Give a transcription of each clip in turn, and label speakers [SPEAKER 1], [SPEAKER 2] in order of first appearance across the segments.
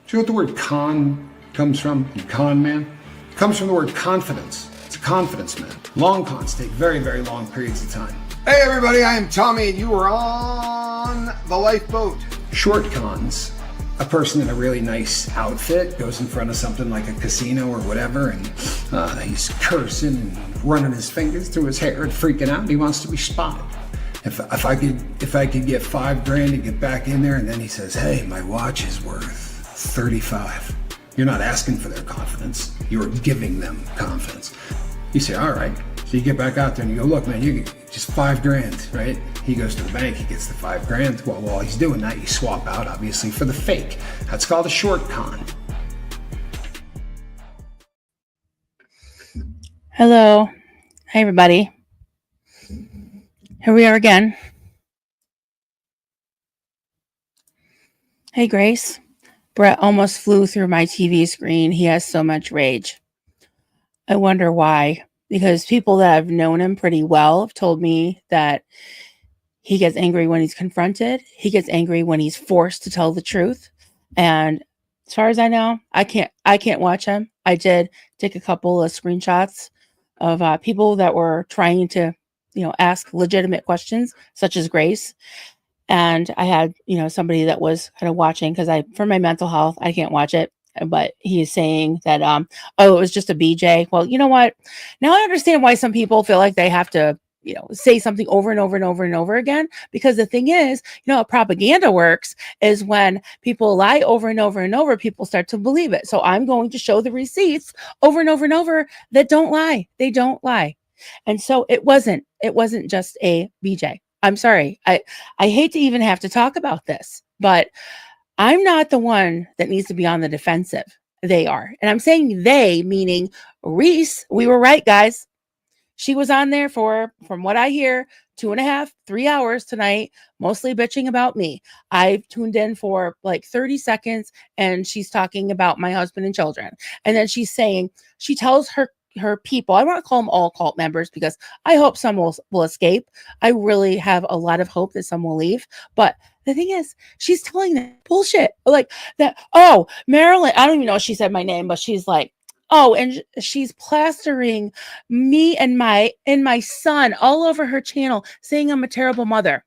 [SPEAKER 1] Do you know what the word con comes from? Con man? It comes from the word confidence. It's a confidence man. Long cons take very, very long periods of time.
[SPEAKER 2] Hey everybody, I am Tommy and you are on the lifeboat.
[SPEAKER 1] Short cons, a person in a really nice outfit goes in front of something like a casino or whatever, and he's cursing and running his fingers through his hair and freaking out, and he wants to be spotted. If I could get $5,000 to get back in there, and then he says, hey, my watch is worth 35. You're not asking for their confidence. You're giving them confidence. You say, all right. So you get back out there and you go, look, man, you get just $5,000, right? He goes to the bank, he gets the $5,000. Well, while he's doing that, you swap out, obviously, for the fake. That's called a short con.
[SPEAKER 3] Hello. Hi, everybody. Here we are again. Hey, Grace. Brett almost flew through my TV screen. He has so much rage. I wonder why. Because people that have known him pretty well have told me that he gets angry when he's confronted. He gets angry when he's forced to tell the truth. And as far as I know, I can't watch him. I did take a couple of screenshots of people that were trying to, ask legitimate questions, such as Grace. And I had, somebody that was kind of watching because for my mental health, I can't watch it. But he's saying that, it was just a BJ. Well, you know what? Now I understand why some people feel like they have to, say something over and over and over and over again. Because the thing is, how propaganda works is when people lie over and over and over, people start to believe it. So I'm going to show the receipts over and over and over that don't lie. They don't lie. And so it wasn't just a BJ. I'm sorry. I hate to even have to talk about this, but I'm not the one that needs to be on the defensive. They are. And I'm saying they, meaning Reese. We were right, guys. She was on there for, from what I hear, 2.5, 3 hours tonight, mostly bitching about me. I tuned in for like 30 seconds and she's talking about my husband and children. And then she's saying, she tells her people, I want to call them all cult members because I hope some will escape. I really have a lot of hope that some will leave. But the thing is, she's telling them bullshit like that. Oh, Marilyn, I don't even know if she said my name, but she's like, oh, and she's plastering me and my son all over her channel, saying I'm a terrible mother.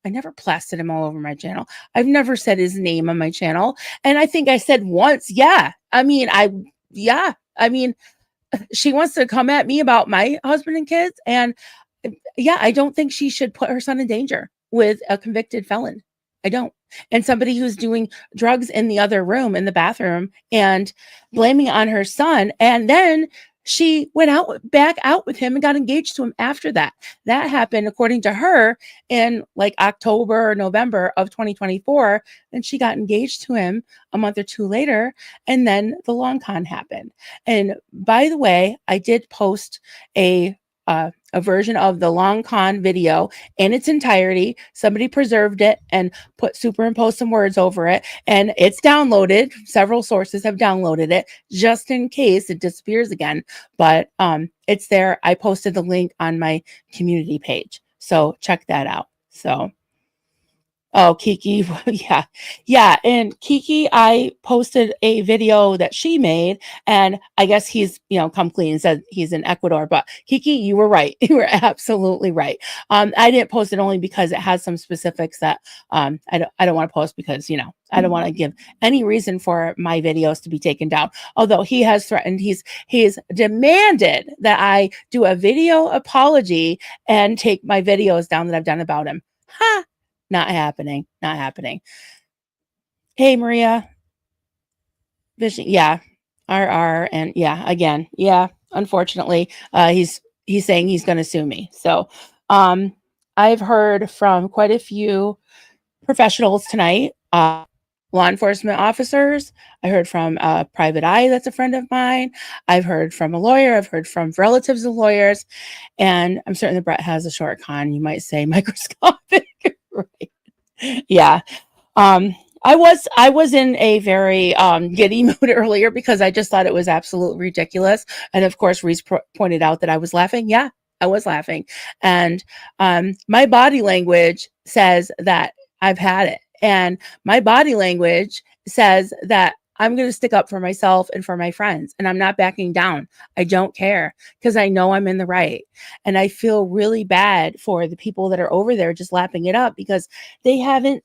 [SPEAKER 3] I never plastered him all over my channel. I've never said his name on my channel. And I think I said once, she wants to come at me about my husband and kids. And I don't think she should put her son in danger with a convicted felon. I don't. And somebody who's doing drugs in the other room, in the bathroom, and blaming it on her son. And then she went back out with him and got engaged to him after that. That happened, according to her, in like October or November of 2024. And she got engaged to him a month or two later. And then the long con happened. And by the way, I did post a version of the long con video in its entirety. Somebody preserved it and superimposed some words over it, and it's downloaded. Several sources have downloaded it just in case it disappears again. But it's there. I posted the link on my community page, so check that out. So. Oh, Kiki. Yeah. And Kiki, I posted a video that she made, and I guess he's, come clean and said he's in Ecuador, but Kiki, you were right. You were absolutely right. I didn't post it only because it has some specifics that, I don't want to post because, I don't want to give any reason for my videos to be taken down. Although he has threatened, he's demanded that I do a video apology and take my videos down that I've done about him. Ha! Not happening. Hey, Maria. Vision. Yeah. RR. And yeah, again. Yeah. Unfortunately, he's saying he's going to sue me. So, I've heard from quite a few professionals tonight, law enforcement officers. I heard from a private eye that's a friend of mine. I've heard from a lawyer. I've heard from relatives of lawyers. And I'm certain that Brett has a short con. You might say microscopic. Right. Yeah. I was in a very giddy mood earlier because I just thought it was absolutely ridiculous. And of course, Reese pointed out that I was laughing. Yeah, I was laughing. And my body language says that I've had it. And my body language says that I'm going to stick up for myself and for my friends, and I'm not backing down. I don't care because I know I'm in the right. And I feel really bad for the people that are over there just lapping it up because they haven't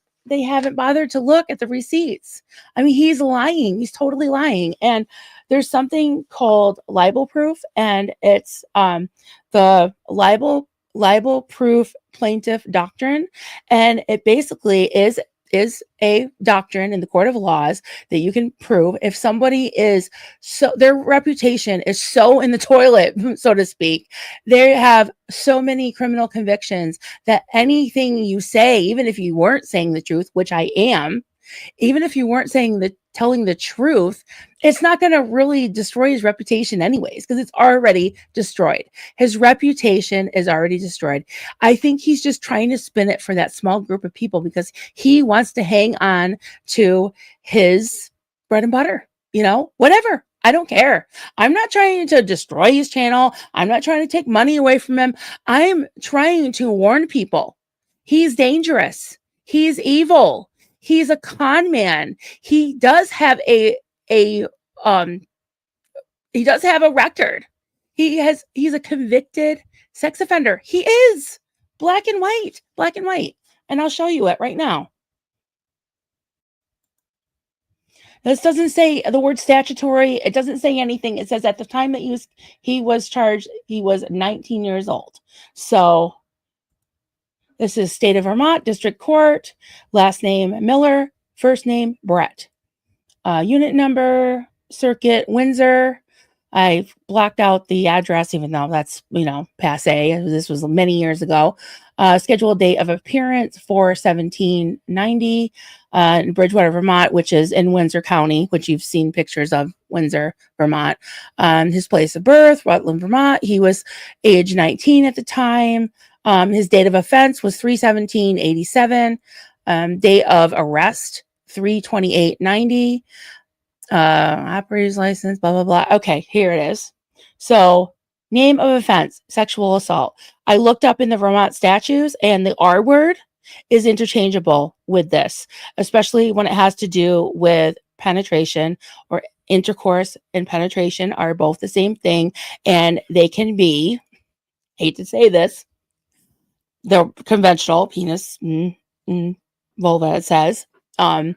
[SPEAKER 3] bothered to look at the receipts. I mean, he's lying. He's totally lying. And there's something called libel proof, and it's the libel proof plaintiff doctrine, and it basically is a doctrine in the court of laws that you can prove if somebody is so, their reputation is so in the toilet, so to speak, they have so many criminal convictions that anything you say, even if you weren't saying the truth, which I am, even if you weren't telling the truth, it's not going to really destroy his reputation anyways, because it's already destroyed. His reputation is already destroyed. I think he's just trying to spin it for that small group of people because he wants to hang on to his bread and butter, whatever. I don't care. I'm not trying to destroy his channel. I'm not trying to take money away from him. I'm trying to warn people. He's dangerous. He's evil. He's a con man. He does have he does have a record. He's a convicted sex offender. He is black and white. And I'll show you it right now. This doesn't say the word statutory. It doesn't say anything. It says at the time that he was charged, he was 19 years old. So this is State of Vermont District Court, last name Miller, first name Brett. Unit number, Circuit, Windsor. I blocked out the address, even though that's, passe. This was many years ago. Scheduled date of appearance, 4/17/90, in Bridgewater, Vermont, which is in Windsor County, which you've seen pictures of Windsor, Vermont. His place of birth, Rutland, Vermont. He was age 19 at the time. His date of offense was 3/17/87. Date of arrest, 3/28/90. Operator's license, blah, blah, blah. Okay, here it is. So, name of offense, sexual assault. I looked up in the Vermont statutes, and the R word is interchangeable with this, especially when it has to do with penetration, or intercourse and penetration are both the same thing, and they can be, hate to say this, the conventional penis, vulva, it says, and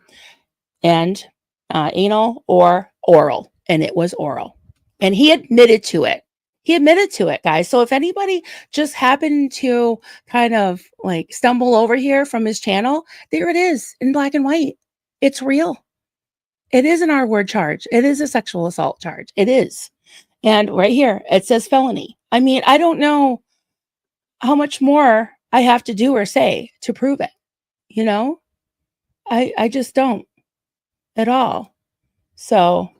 [SPEAKER 3] anal or oral, and it was oral, and he admitted to it. Guys. So if anybody just happened to kind of like stumble over here from his channel, there it is in black and white. It's real. It is an R-word charge. It is a sexual assault charge. It is. And right here, it says felony. I mean, I don't know how much more I have to do or say to prove it. I just don't at all. So,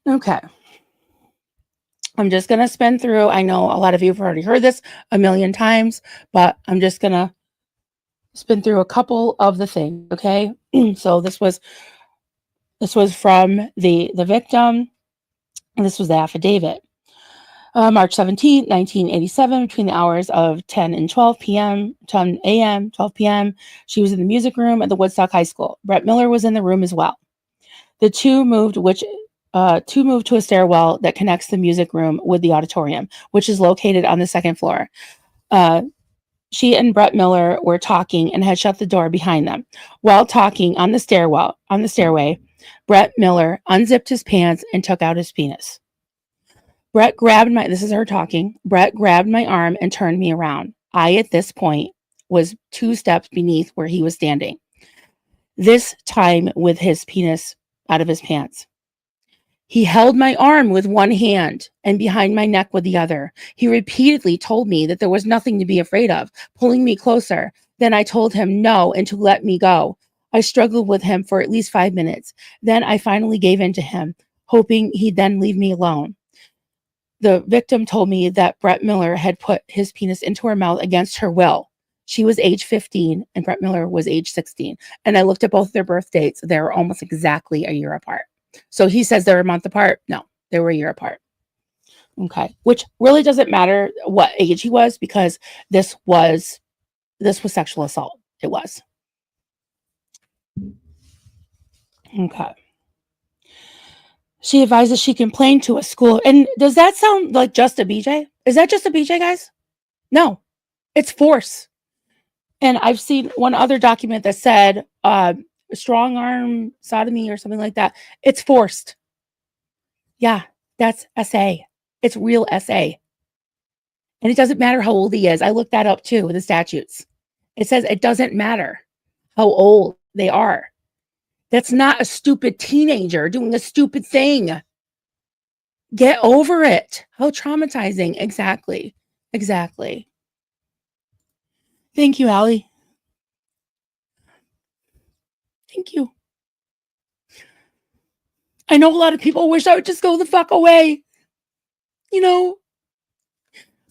[SPEAKER 3] okay. I'm just going to spin through. I know a lot of you have already heard this a million times, but I'm just going to spin through a couple of the things. Okay. So this was from the victim. And this was the affidavit. March 17, 1987, between the hours of 10 and 12 p.m., 10 a.m., 12 p.m., she was in the music room at the Woodstock High School. Brett Miller was in the room as well. The two moved to a stairwell that connects the music room with the auditorium, which is located on the second floor. She and Brett Miller were talking and had shut the door behind them. While talking on the stairway, Brett Miller unzipped his pants and took out his penis. This is her talking. Brett grabbed my arm and turned me around. I, at this point, was 2 steps beneath where he was standing. This time with his penis out of his pants. He held my arm with one hand and behind my neck with the other. He repeatedly told me that there was nothing to be afraid of, pulling me closer. Then I told him no and to let me go. I struggled with him for at least 5 minutes. Then I finally gave in to him, hoping he'd then leave me alone. The victim told me that Brett Miller had put his penis into her mouth against her will. She was age 15 and Brett Miller was age 16. And I looked at both their birth dates. They were almost exactly a year apart. So he says they're a month apart. No, they were a year apart. Okay. Which really doesn't matter what age he was, because this was sexual assault. It was. Okay. She advises she complained to a school. And does that sound like just a BJ? Is that just a BJ, guys? No, it's force. And I've seen one other document that said strong arm sodomy or something like that. It's forced. Yeah, that's SA. It's real SA. And it doesn't matter how old he is. I looked that up too, the statutes. It says it doesn't matter how old they are. That's not a stupid teenager doing a stupid thing. Get over it. How traumatizing. Exactly. Exactly. Thank you, Allie. Thank you. I know a lot of people wish I would just go the fuck away. You know,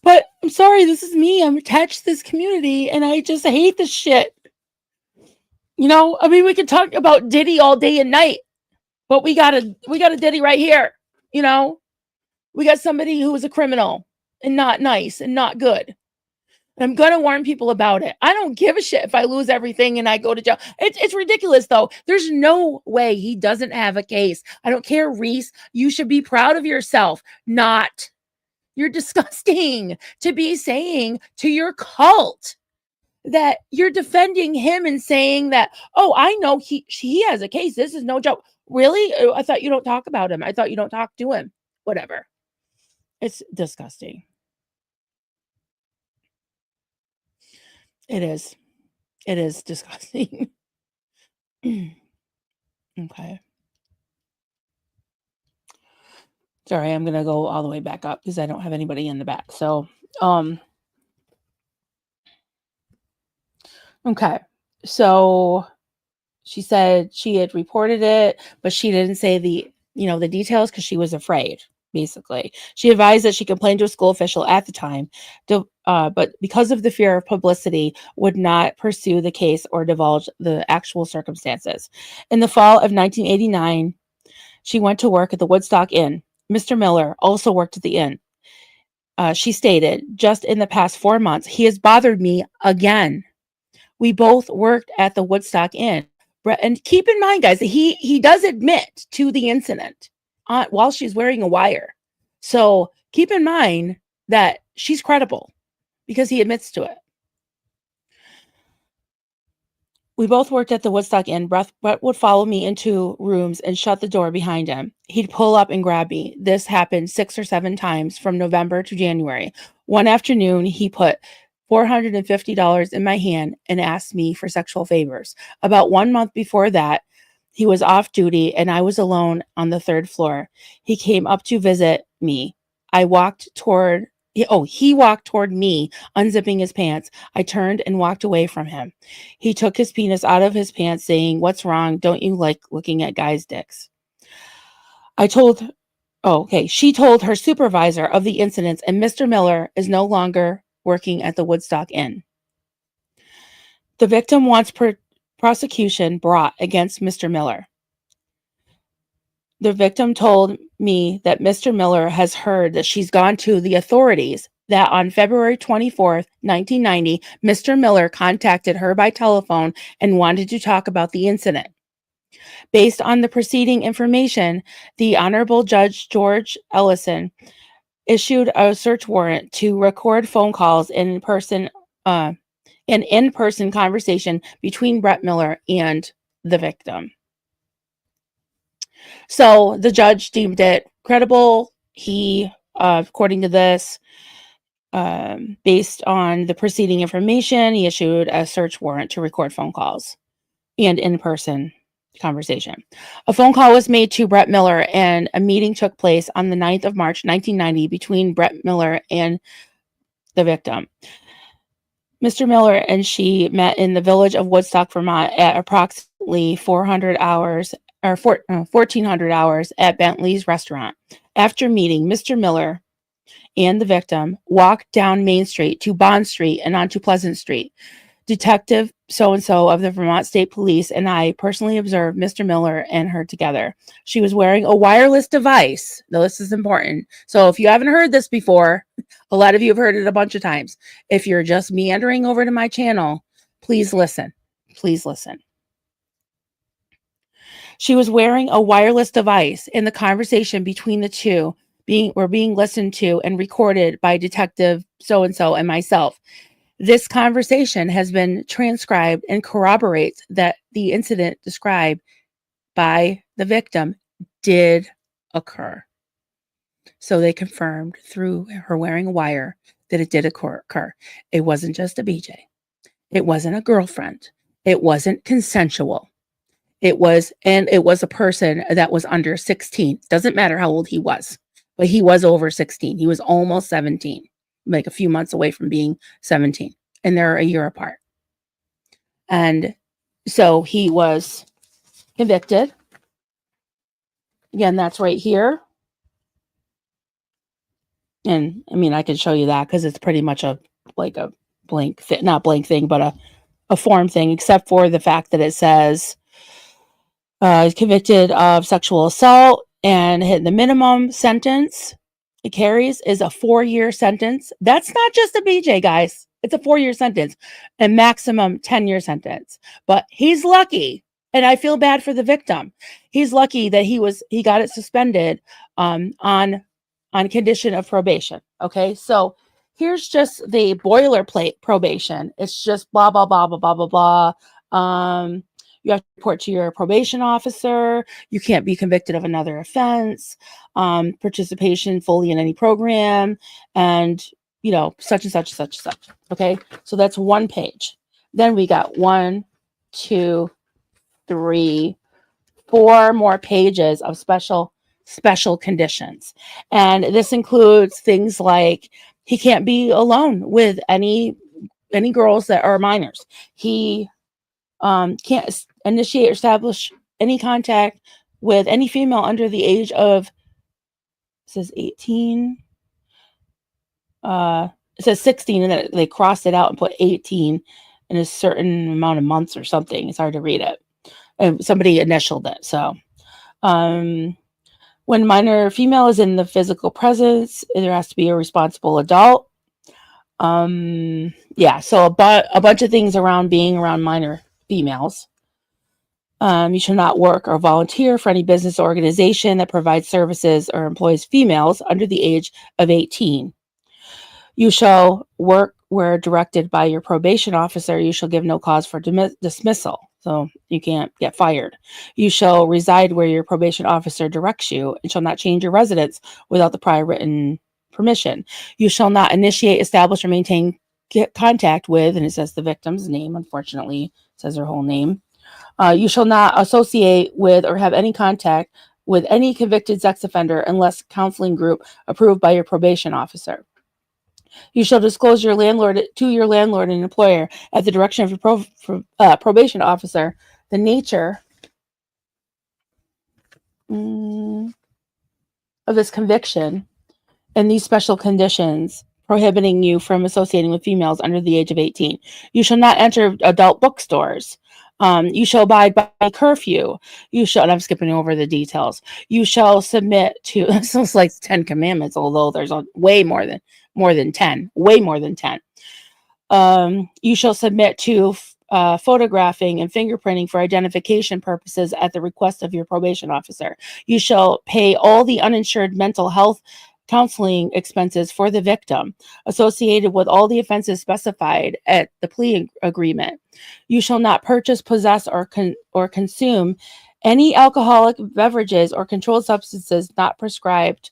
[SPEAKER 3] but I'm sorry, this is me. I'm attached to this community and I just hate this shit. You know, I mean, we could talk about Diddy all day and night, but we got a Diddy right here. You know, we got somebody who is a criminal and not nice and not good. And I'm going to warn people about it. I don't give a shit if I lose everything and I go to jail. It's ridiculous, though. There's no way he doesn't have a case. I don't care, Reese. You should be proud of yourself. Not. You're disgusting to be saying to your cult that you're defending him and saying that, oh, I know he has a case. This is no joke. Really? I thought you don't talk about him. I thought you don't talk to him. Whatever. It's disgusting. It is. It is disgusting. Okay. Sorry, I'm going to go all the way back up because I don't have anybody in the back. So, okay. So she said she had reported it, but she didn't say the details because she was afraid, basically. She advised that she complained to a school official at the time, but because of the fear of publicity, would not pursue the case or divulge the actual circumstances. In the fall of 1989, she went to work at the Woodstock Inn. Mr. Miller also worked at the inn. She stated, just in the past 4 months, he has bothered me again. We both worked at the Woodstock Inn. And keep in mind, guys, he does admit to the incident while she's wearing a wire. So keep in mind that she's credible because he admits to it. We both worked at the Woodstock Inn. Brett would follow me into rooms and shut the door behind him. He'd pull up and grab me. This happened 6 or 7 times from November to January. One afternoon, he put $450 in my hand and asked me for sexual favors. About 1 month before that, he was off duty and I was alone on the 3rd floor. He came up to visit me. He walked toward me, unzipping his pants. I turned and walked away from him. He took his penis out of his pants, saying, "What's wrong? Don't you like looking at guys' dicks?" She told her supervisor of the incidents, and Mr. Miller is no longer working at the Woodstock Inn. The victim wants prosecution brought against Mr. Miller. The victim told me that Mr. Miller has heard that she's gone to the authorities, that on February 24th, 1990, Mr. Miller contacted her by telephone and wanted to talk about the incident. Based on the preceding information, the Honorable Judge George Ellison issued a search warrant to record phone calls an in-person conversation between Brett Miller and the victim. So the judge deemed it credible. He, according to this, based on the preceding information, he issued a search warrant to record phone calls and in-person conversation. A phone call was made to Brett Miller and a meeting took place on the 9th of March, 1990 between Brett Miller and the victim. Mr. Miller and she met in the village of Woodstock, Vermont at approximately 1400 hours at Bentley's restaurant. After meeting, Mr. Miller and the victim walked down Main Street to Bond Street and onto Pleasant Street. Detective so-and-so of the Vermont State Police and I personally observed Mr. Miller and her together. She was wearing a wireless device. Now, this is important. So if you haven't heard this before, a lot of you have heard it a bunch of times. If you're just meandering over to my channel, please listen. Please listen. She was wearing a wireless device, and the conversation between the two were being listened to and recorded by Detective so-and-so and myself. This conversation has been transcribed and corroborates that the incident described by the victim did occur. So they confirmed through her wearing a wire that it did occur. It wasn't just a BJ. It wasn't a girlfriend. It wasn't consensual. It was a person that was under 16. Doesn't matter how old he was, but he was over 16. He was almost 17, like a few months away from being 17. And they're a year apart. And so he was convicted. Again, that's right here. And I mean, I can show you that because it's pretty much a blank, not blank thing, but a form thing, except for the fact that it says convicted of sexual assault, and the minimum sentence it carries is a 4-year sentence. That's not just a BJ, guys. It's a 4-year sentence and maximum 10-year sentence. But he's lucky, and I feel bad for the victim. He's lucky that he got it suspended on condition of probation. Okay, so here's just the boilerplate probation. It's just blah blah blah blah blah blah blah. You have to report to your probation officer. You can't be convicted of another offense. Participation fully in any program, and such and such and such and such. Okay, so that's one page. Then we got 1, 2, 3, 4 more pages of special conditions, and this includes things like he can't be alone with any girls that are minors. He can't initiate or establish any contact with any female under the age of, it says 18. It says 16, and then they crossed it out and put 18 in a certain amount of months or something. It's hard to read it. And somebody initialed it. So, when minor female is in the physical presence, there has to be a responsible adult. Yeah, so a bunch of things around being around minor females. You shall not work or volunteer for any business or organization that provides services or employs females under the age of 18. You shall work where directed by your probation officer. You shall give no cause for dismissal. So you can't get fired. You shall reside where your probation officer directs you and shall not change your residence without the prior written permission. You shall not initiate, establish, or maintain contact with, and it says the victim's name, unfortunately, it says her whole name. You shall not associate with or have any contact with any convicted sex offender unless counseling group approved by your probation officer. You shall disclose to your landlord and employer at the direction of your probation officer the nature of this conviction and these special conditions prohibiting you from associating with females under the age of 18. You shall not enter adult bookstores. You shall abide by curfew. You shall, and I'm skipping over the details. You shall submit to, it sounds like 10 commandments, although there's way more than 10, way more than 10. You shall submit to photographing and fingerprinting for identification purposes at the request of your probation officer. You shall pay all the uninsured mental health counseling expenses for the victim associated with all the offenses specified at the plea agreement. You shall not purchase, possess, or consume any alcoholic beverages or controlled substances not prescribed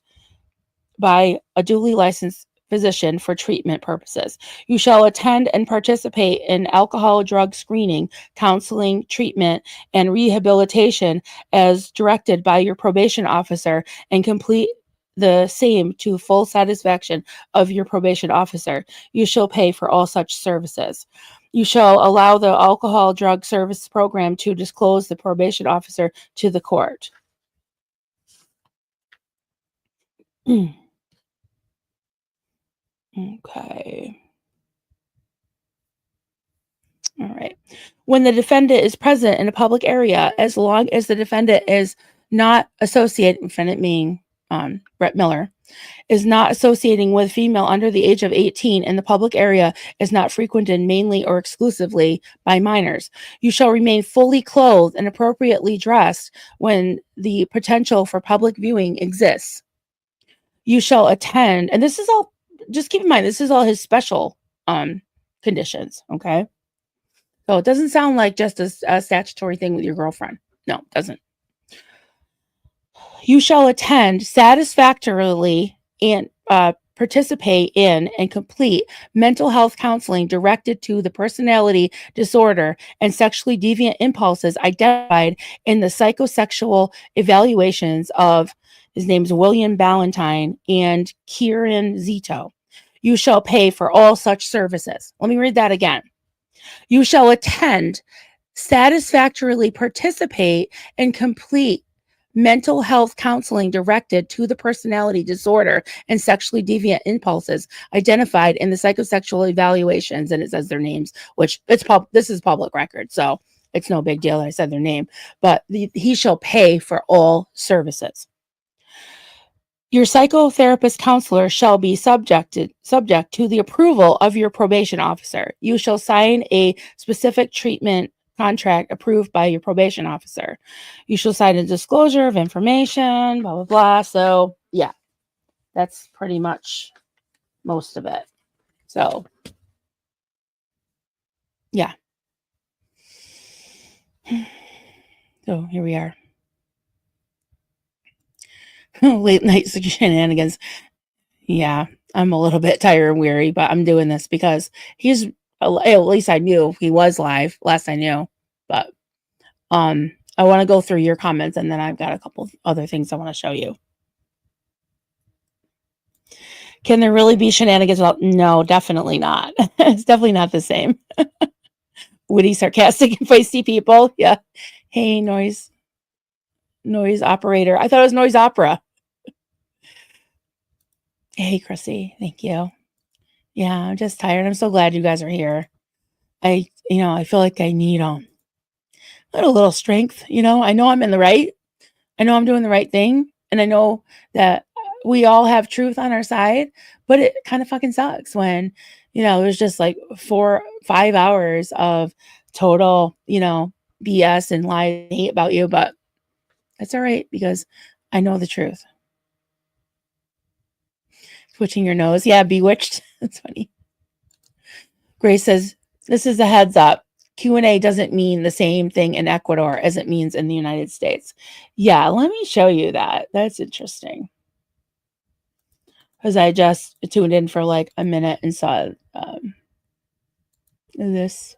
[SPEAKER 3] by a duly licensed physician for treatment purposes. You shall attend and participate in alcohol drug screening, counseling, treatment, and rehabilitation as directed by your probation officer and complete the same to full satisfaction of your probation officer. You shall pay for all such services. You shall allow the alcohol drug service program to disclose the probation officer to the court. Okay. All right. When the defendant is present in a public area, as long as the defendant is not associated, defendant being Brett Miller, is not associating with female under the age of 18 in the public area is not frequented mainly or exclusively by minors. You shall remain fully clothed and appropriately dressed when the potential for public viewing exists. You shall attend, and this is all, just keep in mind, this is all his special conditions, okay? So it doesn't sound like just a statutory thing with your girlfriend. No, it doesn't. You shall attend satisfactorily and participate in and complete mental health counseling directed to the personality disorder and sexually deviant impulses identified in the psychosexual evaluations of, his name's William Ballantyne and Kieran Zito. You shall pay for all such services. Let me read that again. You shall attend, satisfactorily participate, and complete mental health counseling directed to the personality disorder and sexually deviant impulses identified in the psychosexual evaluations, and it says their names, which this is public record, so it's no big deal that I said their name, but he shall pay for all services. Your psychotherapist counselor shall be subject to the approval of your probation officer. You shall sign a specific treatment contract approved by your probation officer. You shall sign a disclosure of information, blah, blah, blah. So, yeah, that's pretty much most of it. So, yeah. So, here we are. Late night shenanigans. Yeah, I'm a little bit tired and weary, but I'm doing this because he's, at least I knew he was live last I knew, but I want to go through your comments and then I've got a couple other things I want to show you. Can there really be shenanigans? No, definitely not. It's definitely not the same. Witty, sarcastic, and feisty people. Yeah. Hey, noise operator. I thought it was noise opera. Hey, Chrissy. Thank you. Yeah, I'm just tired. I'm so glad you guys are here. I feel like I need a little strength. I know I'm in the right. I know I'm doing the right thing, and I know that we all have truth on our side, but it kind of fucking sucks when, there's just like 4-5 hours of total, BS and lies and hate about you, but it's all right because I know the truth. Twitching your nose. Yeah, bewitched. That's funny. Grace says, this is a heads up. Q&A doesn't mean the same thing in Ecuador as it means in the United States. Yeah, let me show you that. That's interesting. Because I just tuned in for like a minute and saw this.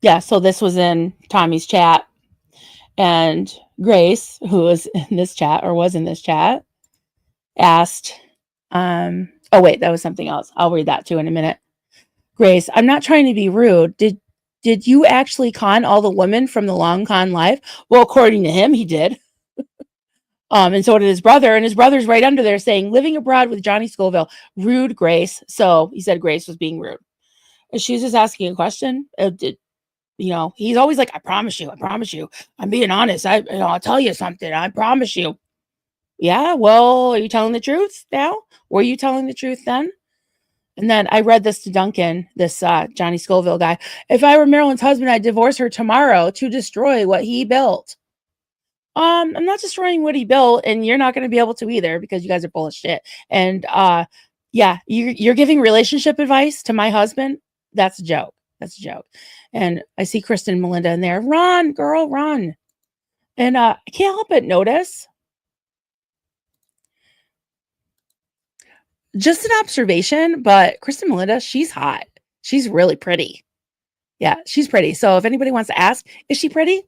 [SPEAKER 3] Yeah, so this was in Tommy's chat. And Grace, who was in this chat or was in this chat, asked, oh wait, that was something else. I'll read that too in a minute. Grace, I'm not trying to be rude. Did you actually con all the women from the long con live? Well, according to him, he did. And so did his brother, and his brother's right under there saying, living abroad with Johnny Scoville, rude Grace. So he said Grace was being rude. And she was just asking a question. He's always like, I promise you, I'm being honest. I'll tell you something. I promise you. Yeah, well, are you telling the truth now? Were you telling the truth then? And then I read this to Duncan, this Johnny Scoville guy. If I were Marilyn's husband, I'd divorce her tomorrow to destroy what he built. I'm not destroying what he built, and you're not going to be able to either because you guys are full of shit. And yeah, you're giving relationship advice to my husband. That's a joke. That's a joke. And I see Kristen and Melinda in there. Run, girl, run. And I can't help but notice. Just an observation, but Kristen Melinda, she's hot. She's really pretty. Yeah, she's pretty. So if anybody wants to ask, is she pretty?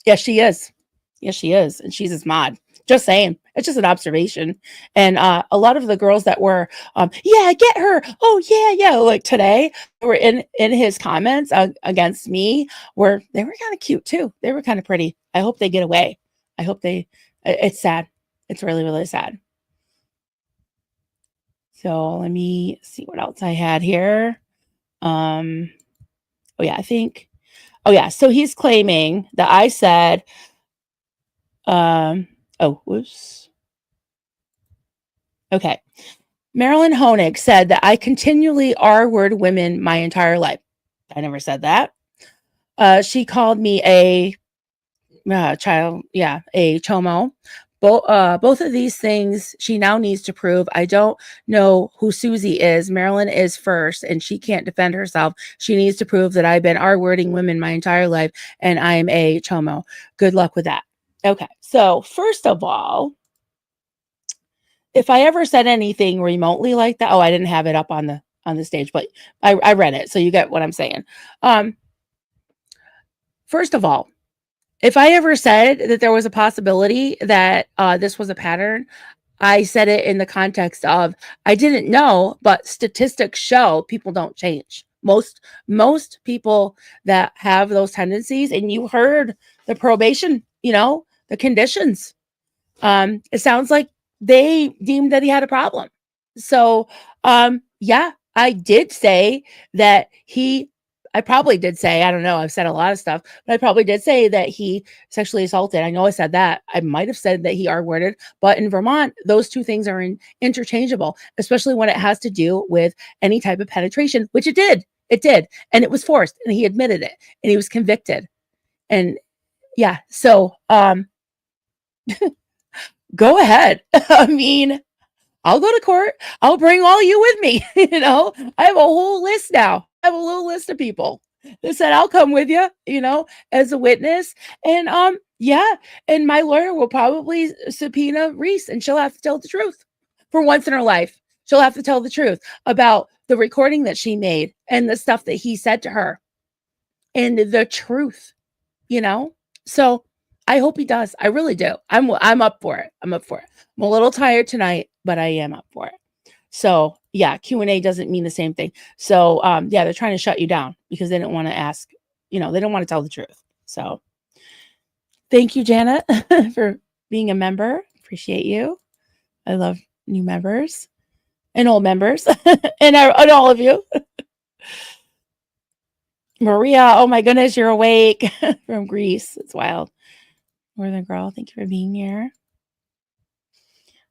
[SPEAKER 3] Yes, she is. Yes, she is. And she's his mod. Just saying. It's just an observation. And a lot of the girls that were, yeah, get her. Oh, yeah. Like today, were in his comments against me, they were kind of cute too. They were kind of pretty. I hope they get away. It's sad. It's really, really sad. So let me see what else I had here. Oh yeah, I think Oh yeah, so he's claiming that I said, whoops. Okay. Marilyn Honig said that I continually R-word women my entire life. I never said that. She called me a a chomo. Both of these things she now needs to prove. I don't know who Susie is. Marilyn is first, and she can't defend herself. She needs to prove that I've been R-wording women my entire life, and I'm a chomo. Good luck with that. Okay, so first of all, if I ever said anything remotely like that, I didn't have it up on the stage, but I read it, so you get what I'm saying. First of all, if I ever said that there was a possibility that this was a pattern, I said it in the context of I didn't know, but statistics show people don't change. Most people that have those tendencies, and you heard the probation, the conditions. It sounds like they deemed that he had a problem. So, yeah, I did say that I probably did say, I don't know, I've said a lot of stuff, but I probably did say that he sexually assaulted. I know I said that. I might have said that he R-worded, but in Vermont, those two things are interchangeable, especially when it has to do with any type of penetration, which it did. It did. And it was forced, and he admitted it, and he was convicted. And yeah, so, go ahead. I mean, I'll go to court. I'll bring all you with me. I have a whole list now. I have a little list of people that said, I'll come with you, as a witness. And, yeah. And my lawyer will probably subpoena Reese, and she'll have to tell the truth for once in her life. She'll have to tell the truth about the recording that she made and the stuff that he said to her and the truth, So I hope he does. I really do. I'm up for it. I'm a little tired tonight, but I am up for it. So yeah, Q&A doesn't mean the same thing. So yeah, they're trying to shut you down because they don't want to ask, they don't want to tell the truth. So thank you, Janet, for being a member. Appreciate you. I love new members and old members and all of you. Maria, oh my goodness, you're awake from Greece. It's wild. Northern Girl, thank you for being here.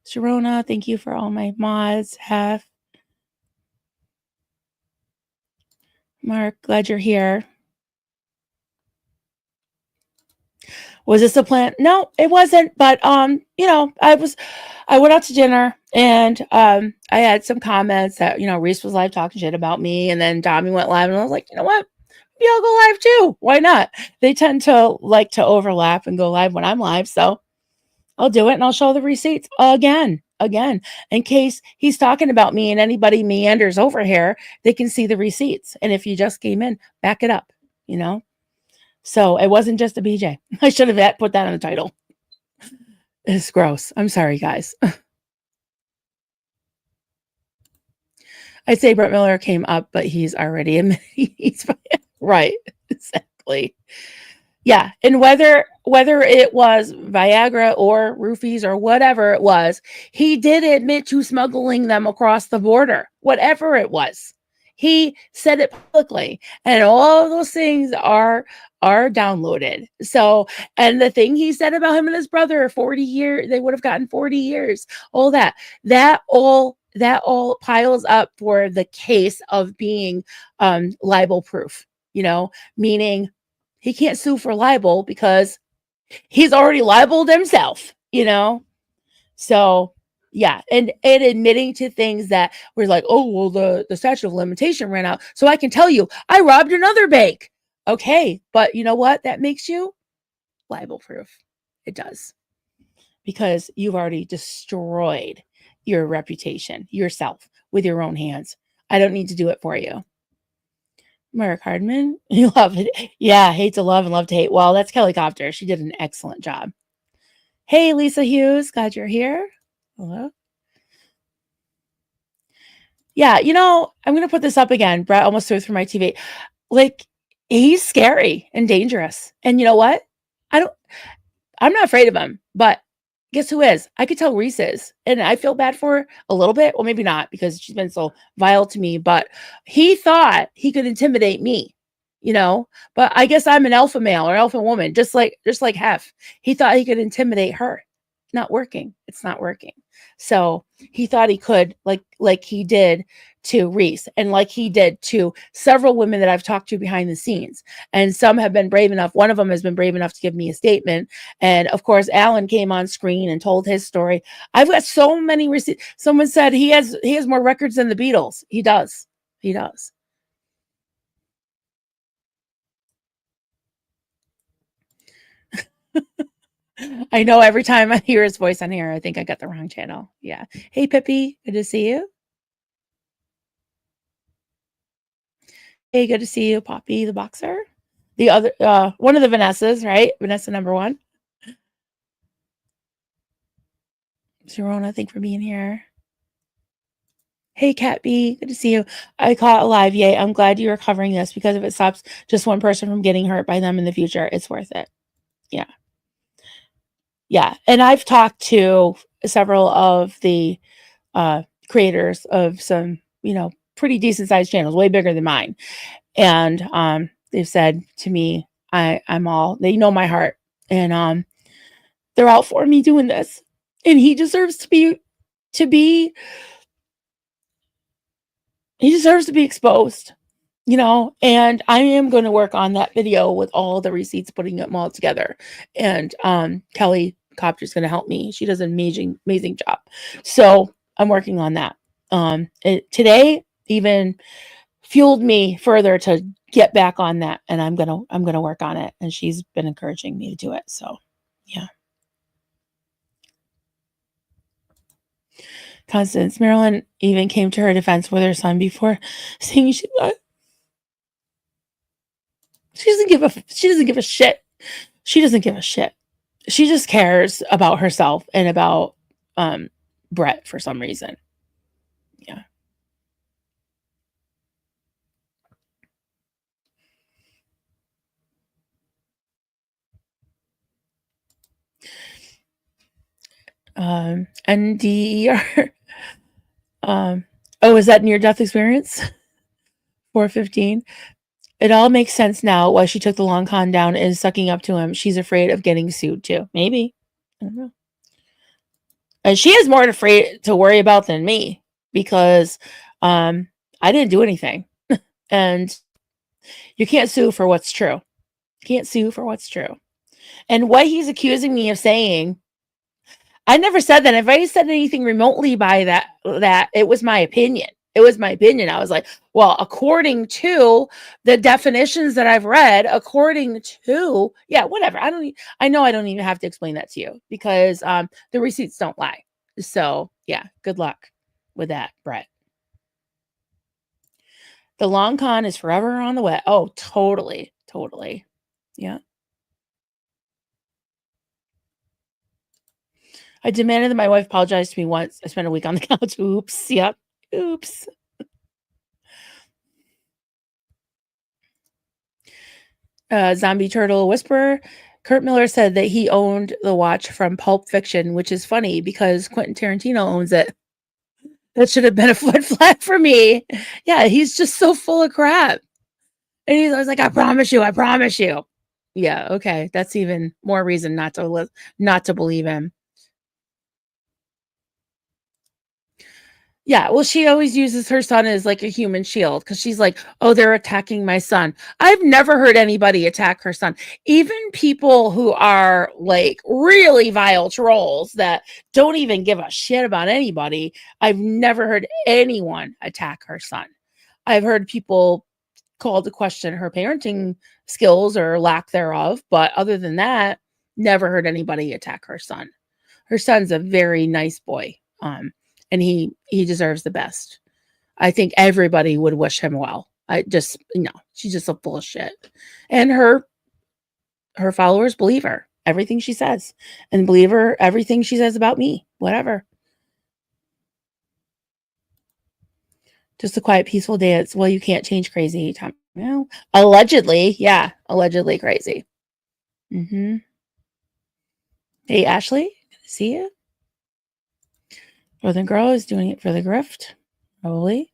[SPEAKER 3] Sharona, thank you for all my mods. Mark, glad you're here. Was this a plan? No, it wasn't. But I went out to dinner, and I had some comments that Reese was live talking shit about me, and then Tommy went live, and I was like, you know what? Maybe I'll go live too. Why not? They tend to like to overlap and go live when I'm live, so I'll do it, and I'll show the receipts again, in case he's talking about me and anybody meanders over here, they can see the receipts. And if you just came in, back it up, So it wasn't just a BJ. I should have put that in the title. It's gross. I'm sorry, guys. I'd say Brett Miller came up, but he's already he's right. Exactly. Yeah, and whether it was Viagra or roofies or whatever it was, he did admit to smuggling them across the border. Whatever it was, he said it publicly, and all of those things are downloaded. So, and the thing he said about him and his brother, 40 years, they would have gotten 40 years. All that all piles up for the case of being libel proof. Meaning. He can't sue for libel because he's already libeled himself, So, yeah. And admitting to things that were like, oh, well, the statute of limitation ran out. So I can tell you, I robbed another bank. Okay. But you know what? That makes you libel proof. It does. Because you've already destroyed your reputation yourself with your own hands. I don't need to do it for you. Mark Hardman, you love it. Yeah, hate to love and love to hate. Well, that's Kelly Copter. She did an excellent job. Hey, Lisa Hughes, glad you're here. Hello. Yeah, I'm going to put this up again. Brett almost threw it through my TV. Like, he's scary and dangerous. And you know what? I'm not afraid of him, but guess who is? I could tell Reese is. And I feel bad for her a little bit. Well, maybe not because she's been so vile to me, but he thought he could intimidate me, you know, but I guess I'm an alpha male or alpha woman, just like Hef. He thought he could intimidate her. Not working. It's not working. So he thought he could, like he did to Reese, and like he did to several women that I've talked to behind the scenes. And some have been brave enough. One of them has been brave enough to give me a statement. And of course, Alan came on screen and told his story. I've got so many receipts. Someone said he has more records than the Beatles. He does. He does. I know every time I hear his voice on here, I think I got the wrong channel. Yeah. Hey, Pippi. Good to see you. Hey, good to see you, Poppy the boxer. The other, one of the Vanessas, right? Vanessa number 1. Sharona, thank you for being here. Hey, Cat B, good to see you. I caught it live. Yay. I'm glad you are covering this, because if it stops just one person from getting hurt by them in the future, it's worth it. Yeah. Yeah. And I've talked to several of the creators of some, pretty decent sized channels, way bigger than mine. And they've said to me, they know my heart, and they're out for me doing this. And he deserves to be exposed, and I am going to work on that video with all the receipts, putting them all together. And Kelly Copter's going to help me. She does an amazing job. So I'm working on that. Today even fueled me further to get back on that, and I'm gonna work on it. And she's been encouraging me to do it. So yeah. Constance, Marilyn even came to her defense with her son before, saying she doesn't give a shit. She doesn't give a shit. She just cares about herself and about Brett for some reason. Yeah. NDER. Oh, is that near-death experience? 415. It all makes sense now why she took the long con down and is sucking up to him. She's afraid of getting sued too. Maybe. I don't know. And she has more to worry about than me, because I didn't do anything. And you can't sue for what's true. Can't sue for what's true. And what he's accusing me of saying, I never said that. If I said anything remotely by that it was my opinion. It was my opinion. I was like, well, according to the definitions that I've read, according to, whatever. I know I don't even have to explain that to you, because the receipts don't lie. So yeah, good luck with that, Brett. The long con is forever on the wet. Oh, totally. Totally. Yeah. I demanded that my wife apologize to me once. I spent a week on the couch. Oops. Yep. Oops. Zombie Turtle Whisperer. Kurt Miller said that he owned the watch from Pulp Fiction, which is funny because Quentin Tarantino owns it. That should have been a foot flat for me. Yeah, he's just so full of crap. And he's always like, I promise you, I promise you. Yeah, okay. That's even more reason not to believe him. Yeah, well, she always uses her son as like a human shield, because she's like, oh, they're attacking my son. I've never heard anybody attack her son. Even people who are like really vile trolls that don't even give a shit about anybody, I've never heard anyone attack her son. I've heard people called to question her parenting skills or lack thereof, but other than that, never heard anybody attack her son. Her son's a very nice boy. And he deserves the best. I think everybody would wish him well. She's just a full of shit. And her followers believe her, everything she says, and believe her everything she says about me, whatever. Just a quiet, peaceful dance. Well, you can't change crazy time. Well, allegedly crazy. Mm-hmm. Hey, Ashley, good to see you. Northern Girl is doing it for the grift, probably.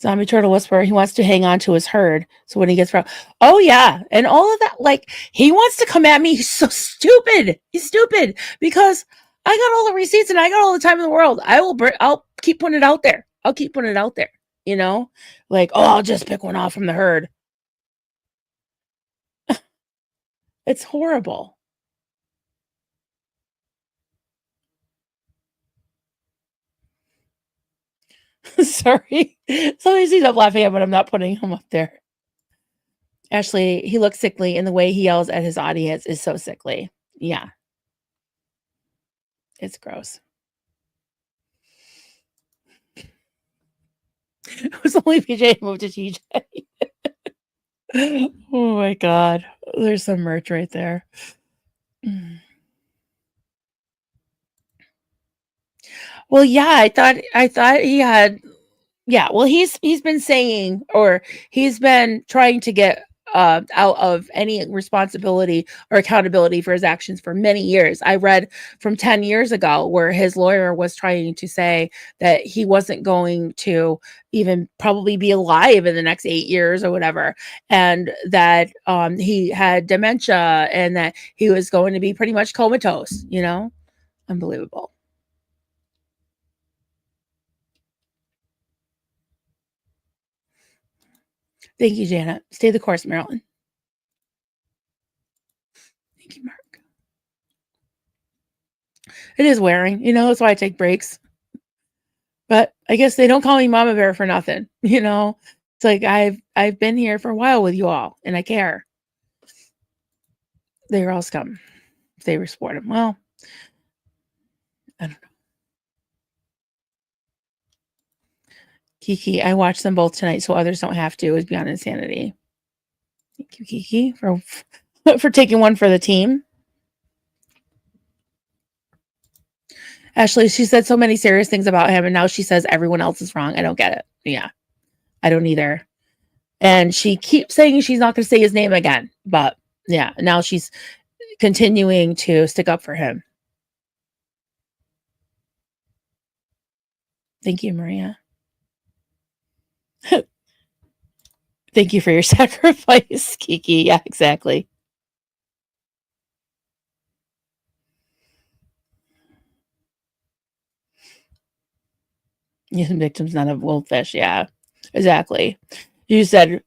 [SPEAKER 3] Zombie Turtle Whisperer, he wants to hang on to his herd. So when he gets from, oh yeah, and all of that, like he wants to come at me. He's so stupid. He's stupid because I got all the receipts and I got all the time in the world. I'll keep putting it out there. I'll keep putting it out there. You know, like, oh, I'll just pick one off from the herd. It's horrible. Sorry. Somebody sees I'm laughing at, but I'm not putting him up there. Ashley, he looks sickly, and the way he yells at his audience is so sickly. Yeah. It's gross. It was only PJ moved to TJ. Oh my god. There's some merch right there. Well, yeah, I thought he had. Yeah, well, he's been saying, or he's been trying to get out of any responsibility or accountability for his actions for many years. I read from 10 years ago where his lawyer was trying to say that he wasn't going to even probably be alive in the next 8 years or whatever, and that he had dementia and that he was going to be pretty much comatose. You know, unbelievable. Thank you, Janet. Stay the course, Marilyn. Thank you, Mark. It is wearing, you know, that's why I take breaks. But I guess they don't call me Mama Bear for nothing, you know. It's like I've been here for a while with you all, and I care. They're all scum. If they support them. Well, I don't know. Kiki, I watched them both tonight so others don't have to. It was beyond insanity. Thank you, Kiki, for taking one for the team. Ashley, she said so many serious things about him, and now she says everyone else is wrong. I don't get it. Yeah, I don't either. And she keeps saying she's not going to say his name again. But yeah, now she's continuing to stick up for him. Thank you, Maria. Thank you for your sacrifice, Kiki. Yeah, exactly. Using victims, not a goldfish. Yeah, exactly. You said,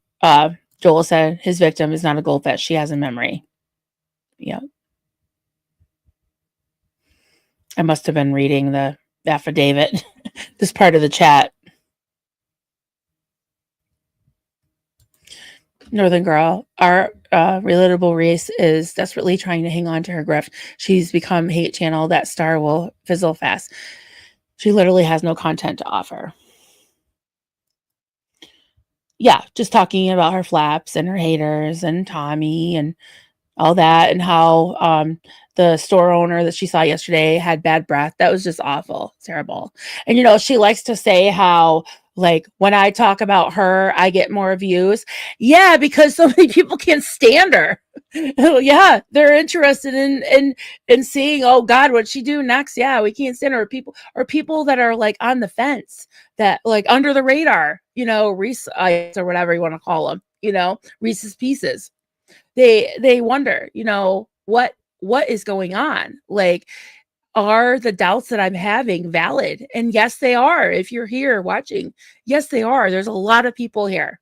[SPEAKER 3] Joel said his victim is not a goldfish. She has a memory. Yeah. I must have been reading the affidavit, this part of the chat. Northern Girl, our relatable race is desperately trying to hang on to her grift. She's become hate channel. That star will fizzle fast. She literally has no content to offer. Yeah, just talking about her flaps and her haters and Tommy and all that, and how the store owner that she saw yesterday had bad breath. That was just awful. Terrible. And you know, she likes to say how, like, when I talk about her, I get more views. Yeah, because so many people can't stand her. Yeah, they're interested in seeing, oh God, what'd she do next? Yeah, we can't stand her. People that are like on the fence, that like under the radar, you know, Reese or whatever you want to call them, you know, Reese's Pieces. They wonder, you know, what is going on? Like, are the doubts that I'm having valid? And yes, they are. If you're here watching, yes, they are. There's a lot of people here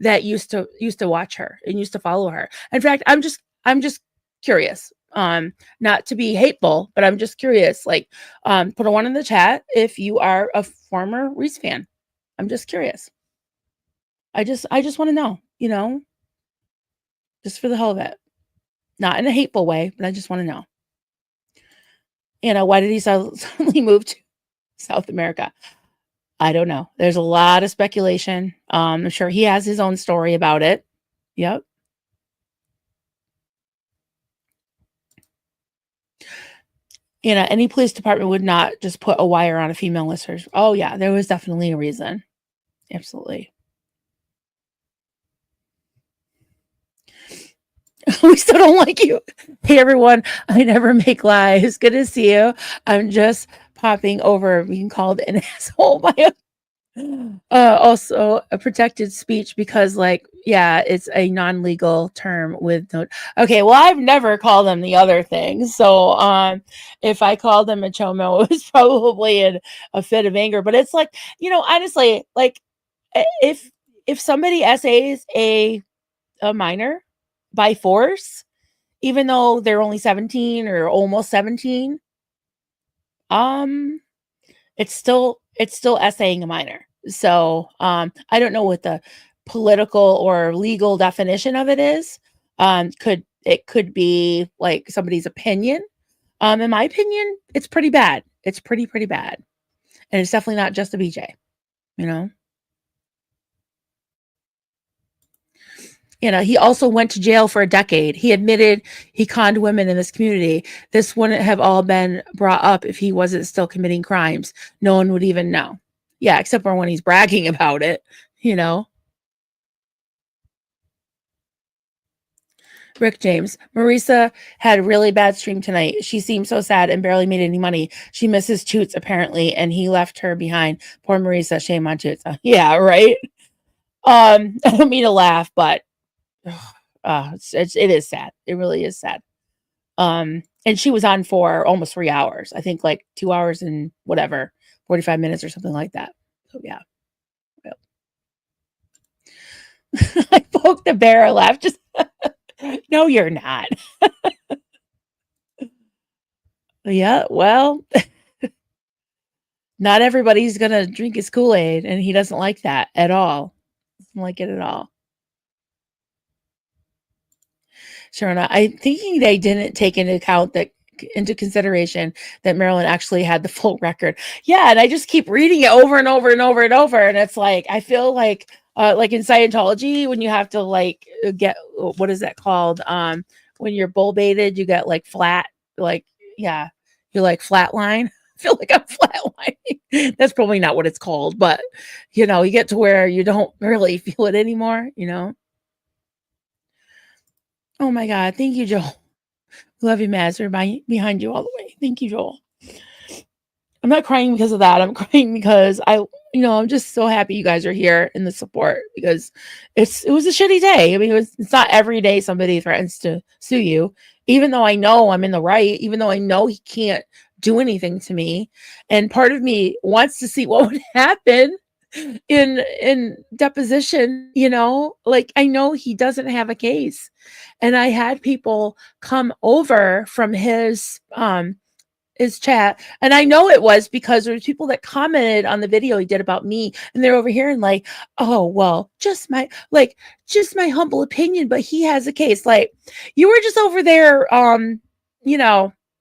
[SPEAKER 3] that used to watch her and used to follow her. In fact, I'm just curious. Not to be hateful, but I'm just curious. Like, put a one in the chat if you are a former Reese fan. I'm just curious. I just want to know, you know, just for the hell of it. Not in a hateful way, but I just want to know. You know, why did he suddenly move to South America? I don't know. There's a lot of speculation. I'm sure he has his own story about it. Yep. You know, any police department would not just put a wire on a female listener. Oh, yeah, there was definitely a reason. Absolutely. We still don't like you. Hey, everyone. I never make lies. Good to see you. I'm just popping over being called an asshole by a Also a protected speech because like, yeah, it's a non-legal term with no. Okay, well, I've never called them the other thing. So if I called them a chomo, it was probably in a fit of anger. But it's like, honestly, like if somebody essays a minor by force, even though they're only 17 or almost 17, um it's still essaying a minor. So I don't know what the political or legal definition of it is. Could be like somebody's opinion. In my opinion, it's pretty bad. It's pretty bad. And it's definitely not just a BJ, you know. He also went to jail for a decade. He admitted he conned women in this community. This wouldn't have all been brought up if he wasn't still committing crimes. No one would even know. Yeah, except for when he's bragging about it, you know. Rick James. Marisa had a really bad stream tonight. She seemed so sad and barely made any money. She misses Toots apparently, and he left her behind. Poor Marisa. Shame on Toots. Yeah, right. I don't mean to laugh, but it is sad. It really is sad. And she was on for almost 3 hours. I think like 2 hours and whatever, 45 minutes or something like that. So yeah. Yep. I poked the bear, laughed. Just no, you're not. Yeah, well, not everybody's gonna drink his Kool-Aid, and he doesn't like that at all. Doesn't like it at all. Sure enough, I'm thinking they didn't take into consideration that Marilyn actually had the full record. Yeah, and I just keep reading it over and over and over and over, and it's like I feel like in Scientology when you have to like get what is that called? When you're bull baited, you get like flat, like yeah, you're like flatline. I feel like I'm flatlining. That's probably not what it's called, but you get to where you don't really feel it anymore. Oh my God, thank you, Joel. Love you, Maz. We're behind you all the way. Thank you, Joel. I'm not crying because of that. I'm crying because I'm just so happy you guys are here in the support because it was a shitty day. I mean, it's not every day somebody threatens to sue you, even though I know I'm in the right, even though I know he can't do anything to me. And part of me wants to see what would happen in deposition, like I know he doesn't have a case. And I had people come over from his chat, and I know it was because there was people that commented on the video he did about me, and they're over here and like, oh well, just my humble opinion, but he has a case. Like, you were just over there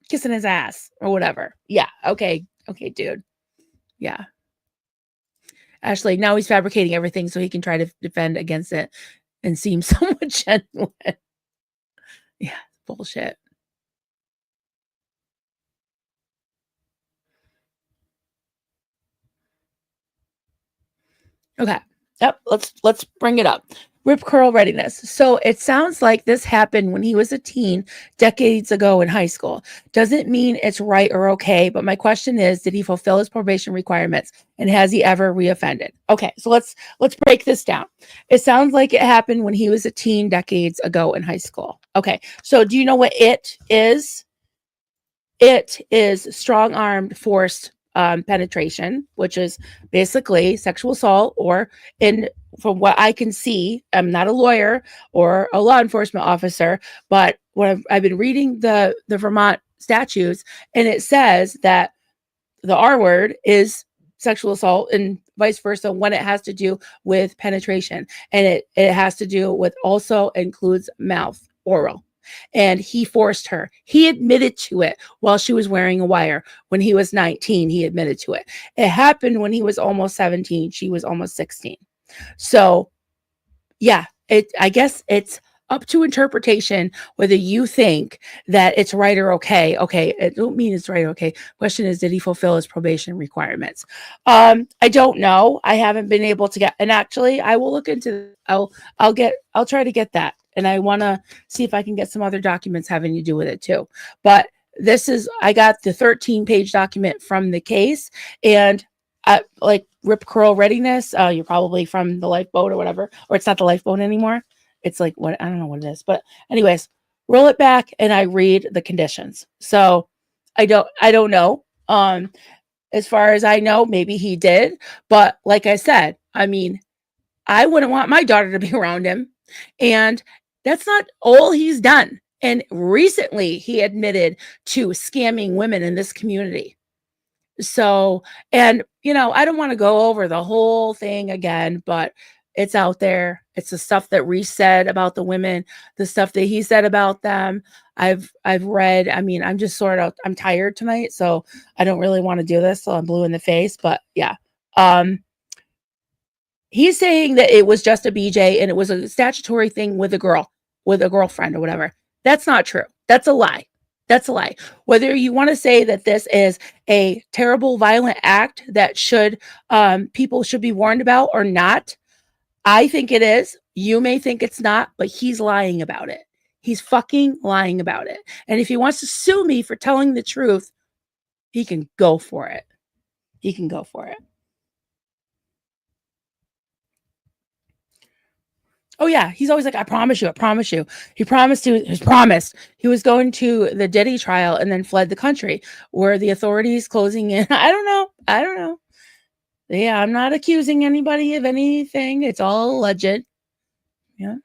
[SPEAKER 3] kissing his ass or whatever. Yeah, okay, dude. Yeah. Ashley, now he's fabricating everything so he can try to defend against it and seem somewhat genuine. Yeah, bullshit. Okay. Yep, let's bring it up. Rip curl readiness. So it sounds like this happened when he was a teen decades ago in high school. Doesn't mean it's right or okay, but my question is, did he fulfill his probation requirements and has he ever reoffended? Okay, so let's break this down. It sounds like it happened when he was a teen decades ago in high school. Okay, so do you know what it is? It is strong-armed forced penetration, which is basically sexual assault, or from what I can see, I'm not a lawyer or a law enforcement officer, but when I've been reading the Vermont statutes, and it says that the R word is sexual assault and vice versa when it has to do with penetration, and it has to do with also includes mouth, oral. And he forced her. He admitted to it while she was wearing a wire. When he was 19, he admitted to it. It happened when he was almost 17. She was almost 16. So, yeah, I guess it's up to interpretation whether you think that it's right or okay. Okay, it don't mean it's right or okay. Question is, did he fulfill his probation requirements? I don't know. I haven't been able to get, and actually I will look into, I'll try to get that. And I want to see if I can get some other documents having to do with it too. But I got the 13-page document from the case, and Rip Curl Readiness. You're probably from the Lifeboat or whatever, or it's not the Lifeboat anymore. It's like what, I don't know what it is, but anyways, roll it back and I read the conditions. So I don't know. As far as I know, maybe he did, but like I said, I mean, I wouldn't want my daughter to be around him, and that's not all he's done. And recently, he admitted to scamming women in this community. So, and I don't want to go over the whole thing again, but it's out there. It's the stuff that Reese said about the women, the stuff that he said about them. I've read. I mean, I'm tired tonight, so I don't really want to do this. So I'm blue in the face, but yeah. He's saying that it was just a BJ and it was a statutory thing with a girlfriend or whatever. That's not true. That's a lie. That's a lie. Whether you want to say that this is a terrible, violent act that people should be warned about or not, I think it is. You may think it's not, but he's lying about it. He's fucking lying about it. And if he wants to sue me for telling the truth, he can go for it. He can go for it. Oh yeah, he's always like, I promise you, I promise you. He promised he was going to the Diddy trial and then fled the country. Were the authorities closing in? I don't know. Yeah, I'm not accusing anybody of anything. It's all alleged. Yeah.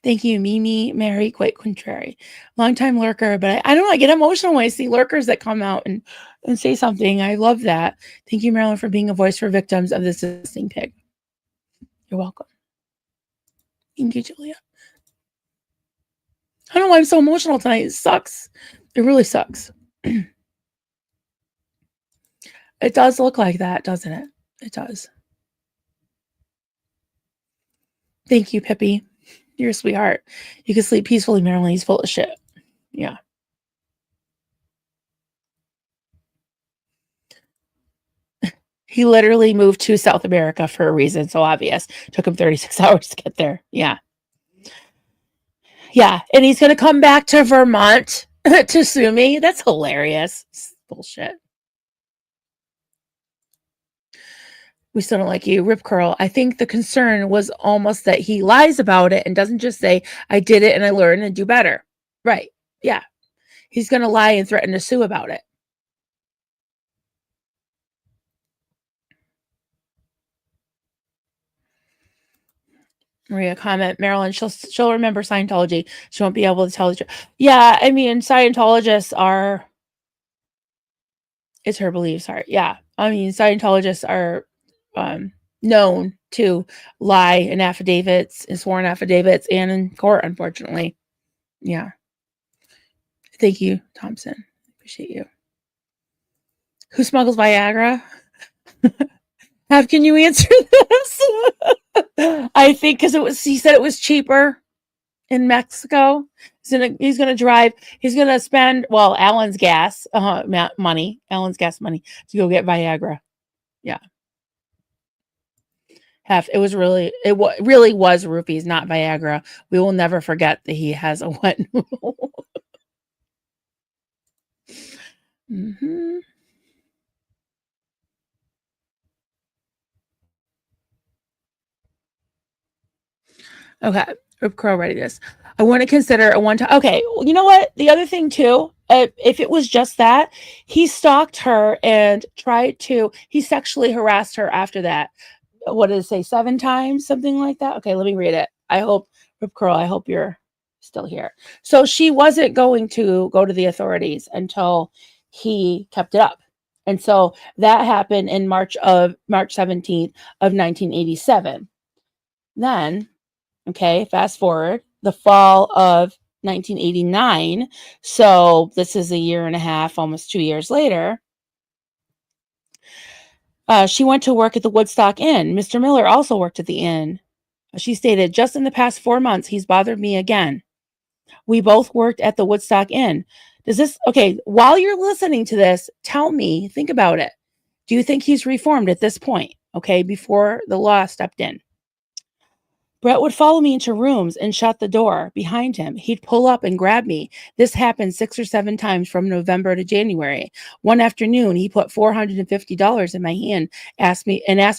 [SPEAKER 3] Thank you, Mimi, Mary, quite contrary. Longtime lurker, but I don't know. I get emotional when I see lurkers that come out and say something. I love that. Thank you, Marilyn, for being a voice for victims of this disgusting pig. You're welcome. Thank you, Julia. I don't know why I'm so emotional tonight. It sucks. It really sucks. It does look like that, doesn't it? It does. Thank you, Pippi. You're a sweetheart. You can sleep peacefully, Marilyn. He's full of shit. Yeah. He literally moved to South America for a reason so obvious. Took him 36 hours to get there. Yeah. Yeah. And he's going to come back to Vermont to sue me. That's hilarious. It's bullshit. We still don't like you. Rip Curl. I think the concern was almost that he lies about it and doesn't just say, I did it and I learned and do better. Right. Yeah. He's going to lie and threaten to sue about it. Maria comment, Marilyn, she'll remember Scientology. She won't be able to tell the truth. Yeah, I mean, Scientologists are, it's her beliefs are, yeah. I mean, Scientologists are known to lie in affidavits, in sworn affidavits, and in court, unfortunately. Yeah. Thank you, Thompson. Appreciate you. Who smuggles Viagra? Can you answer this? I think because he said it was cheaper in Mexico. He's gonna drive. He's gonna spend Alan's gas money to go get Viagra. Yeah, really was rupees, not Viagra. We will never forget that he has a wet noodle. Mm-hmm. Okay, Rip Curl readiness. I want to consider a one-time. Okay, you know what? The other thing too, if it was just that, he stalked her and he sexually harassed her after that. What did it say? 7 times, something like that. Okay, let me read it. Rip Curl, I hope you're still here. So she wasn't going to go to the authorities until he kept it up. And so that happened in March 17th of 1987. Then, okay, fast forward, the fall of 1989. So this is a year and a half, almost 2 years later. She went to work at the Woodstock Inn. Mr. Miller also worked at the inn. She stated, just in the past 4 months, he's bothered me again. We both worked at the Woodstock Inn. While you're listening to this, think about it. Do you think he's reformed at this point? Okay, before the law stepped in. Brett would follow me into rooms and shut the door behind him. He'd pull up and grab me. This happened 6 or 7 times from November to January. One afternoon, he put $450 in my hand, asked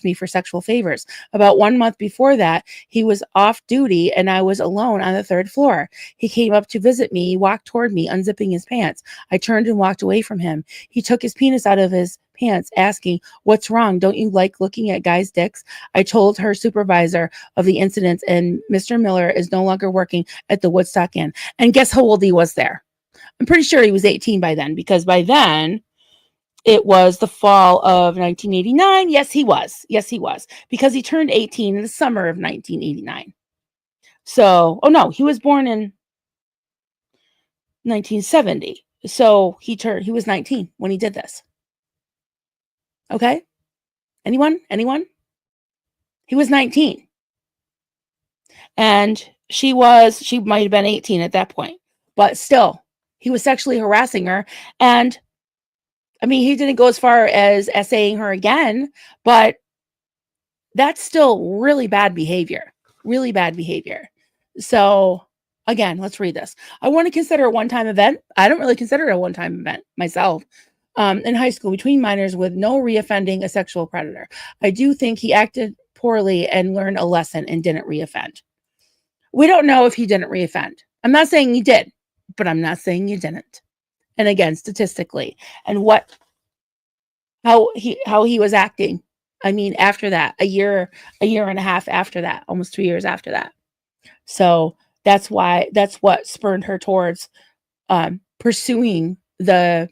[SPEAKER 3] me for sexual favors. About 1 month before that, he was off duty and I was alone on the 3rd floor. He came up to visit me. He walked toward me, unzipping his pants. I turned and walked away from him. He took his penis out of his pants, asking, "What's wrong? Don't you like looking at guys' dicks?" I told her supervisor of the incidents, and Mr. Miller is no longer working at the Woodstock Inn. And guess how old he was there? I'm pretty sure he was 18 by then, because by then it was the fall of 1989. Yes, he was. Yes, he was. Because he turned 18 in the summer of 1989. So, oh no, he was born in 1970. So he was 19 when he did this. Okay? Anyone? He was 19. And she might have been 18 at that point. But still, he was sexually harassing her. And I mean, he didn't go as far as essaying her again, but that's still really bad behavior. Really bad behavior. So again, let's read this. I want to consider a one-time event. I don't really consider it a one-time event myself. In high school, between minors with no reoffending a sexual predator. I do think he acted poorly and learned a lesson and didn't reoffend. We don't know if he didn't reoffend. I'm not saying he did, but I'm not saying he didn't. And again, statistically, and how he was acting. I mean, after that, a year and a half after that, almost 2 years after that. So that's what spurred her towards pursuing the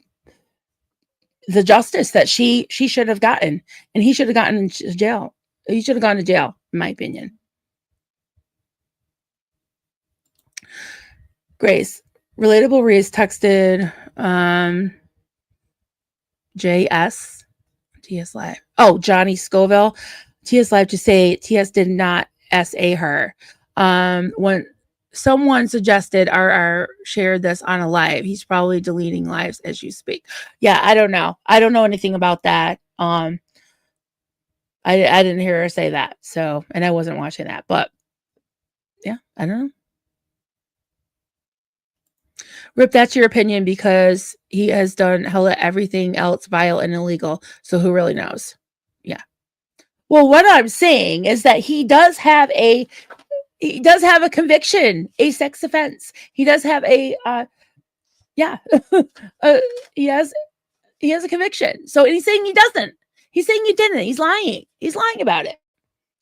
[SPEAKER 3] justice that she should have gotten, and he should have gotten into jail. He should have gone to jail, in my opinion. Grace, relatable Reese texted JS TS Live. Oh, Johnny Scoville, TS Live, to say TS did not SA her. When someone suggested RR shared this on a live, he's probably deleting lives as you speak. Yeah, I don't know. I don't know anything about that. I didn't hear her say that. So, and I wasn't watching that, but yeah, I don't know. Rip, that's your opinion because he has done hella everything else vile and illegal. So who really knows? Yeah. Well, what I'm saying is that he does have a conviction, a sex offense. He does have a he has a conviction. So, and he's saying he doesn't. He's saying he didn't. He's lying. He's lying about it.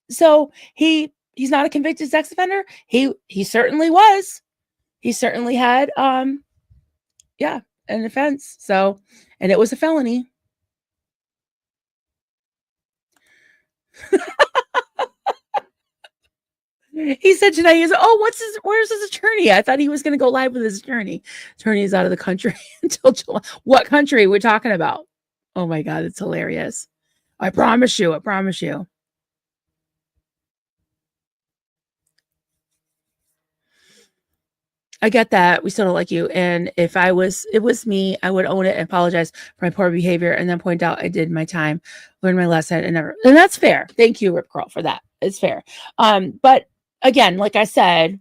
[SPEAKER 3] So he's not a convicted sex offender. He certainly was. He certainly had an offense. So, and it was a felony. He said tonight, he was, where's his attorney? I thought he was going to go live with his attorney. Attorney is out of the country until July. What country we're talking about? Oh my God, it's hilarious. I promise you. I get that. We still don't like you. And if it was me, I would own it and apologize for my poor behavior and then point out I did my time, learned my lesson, and that's fair. Thank you, Rip Curl, for that. It's fair. But again, like I said,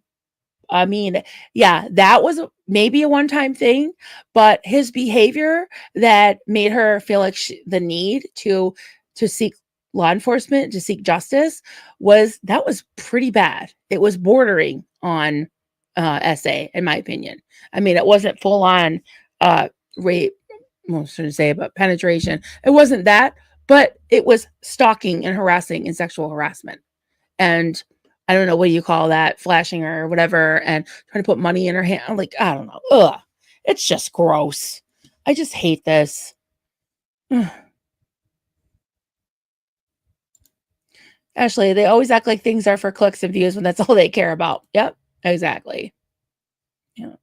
[SPEAKER 3] I mean, yeah, that was maybe a one-time thing, but his behavior that made her feel like the need to seek law enforcement, to seek justice, was pretty bad. It was bordering on SA, in my opinion. I mean, it wasn't full on rape, well, I shouldn't say, but penetration. It wasn't that, but it was stalking and harassing and sexual harassment. And I don't know, what do you call that? Flashing her or whatever, and trying to put money in her hand. I'm like, I don't know. Ugh. It's just gross. I just hate this. Ashley, they always act like things are for clicks and views when that's all they care about. Yep, exactly. Yeah.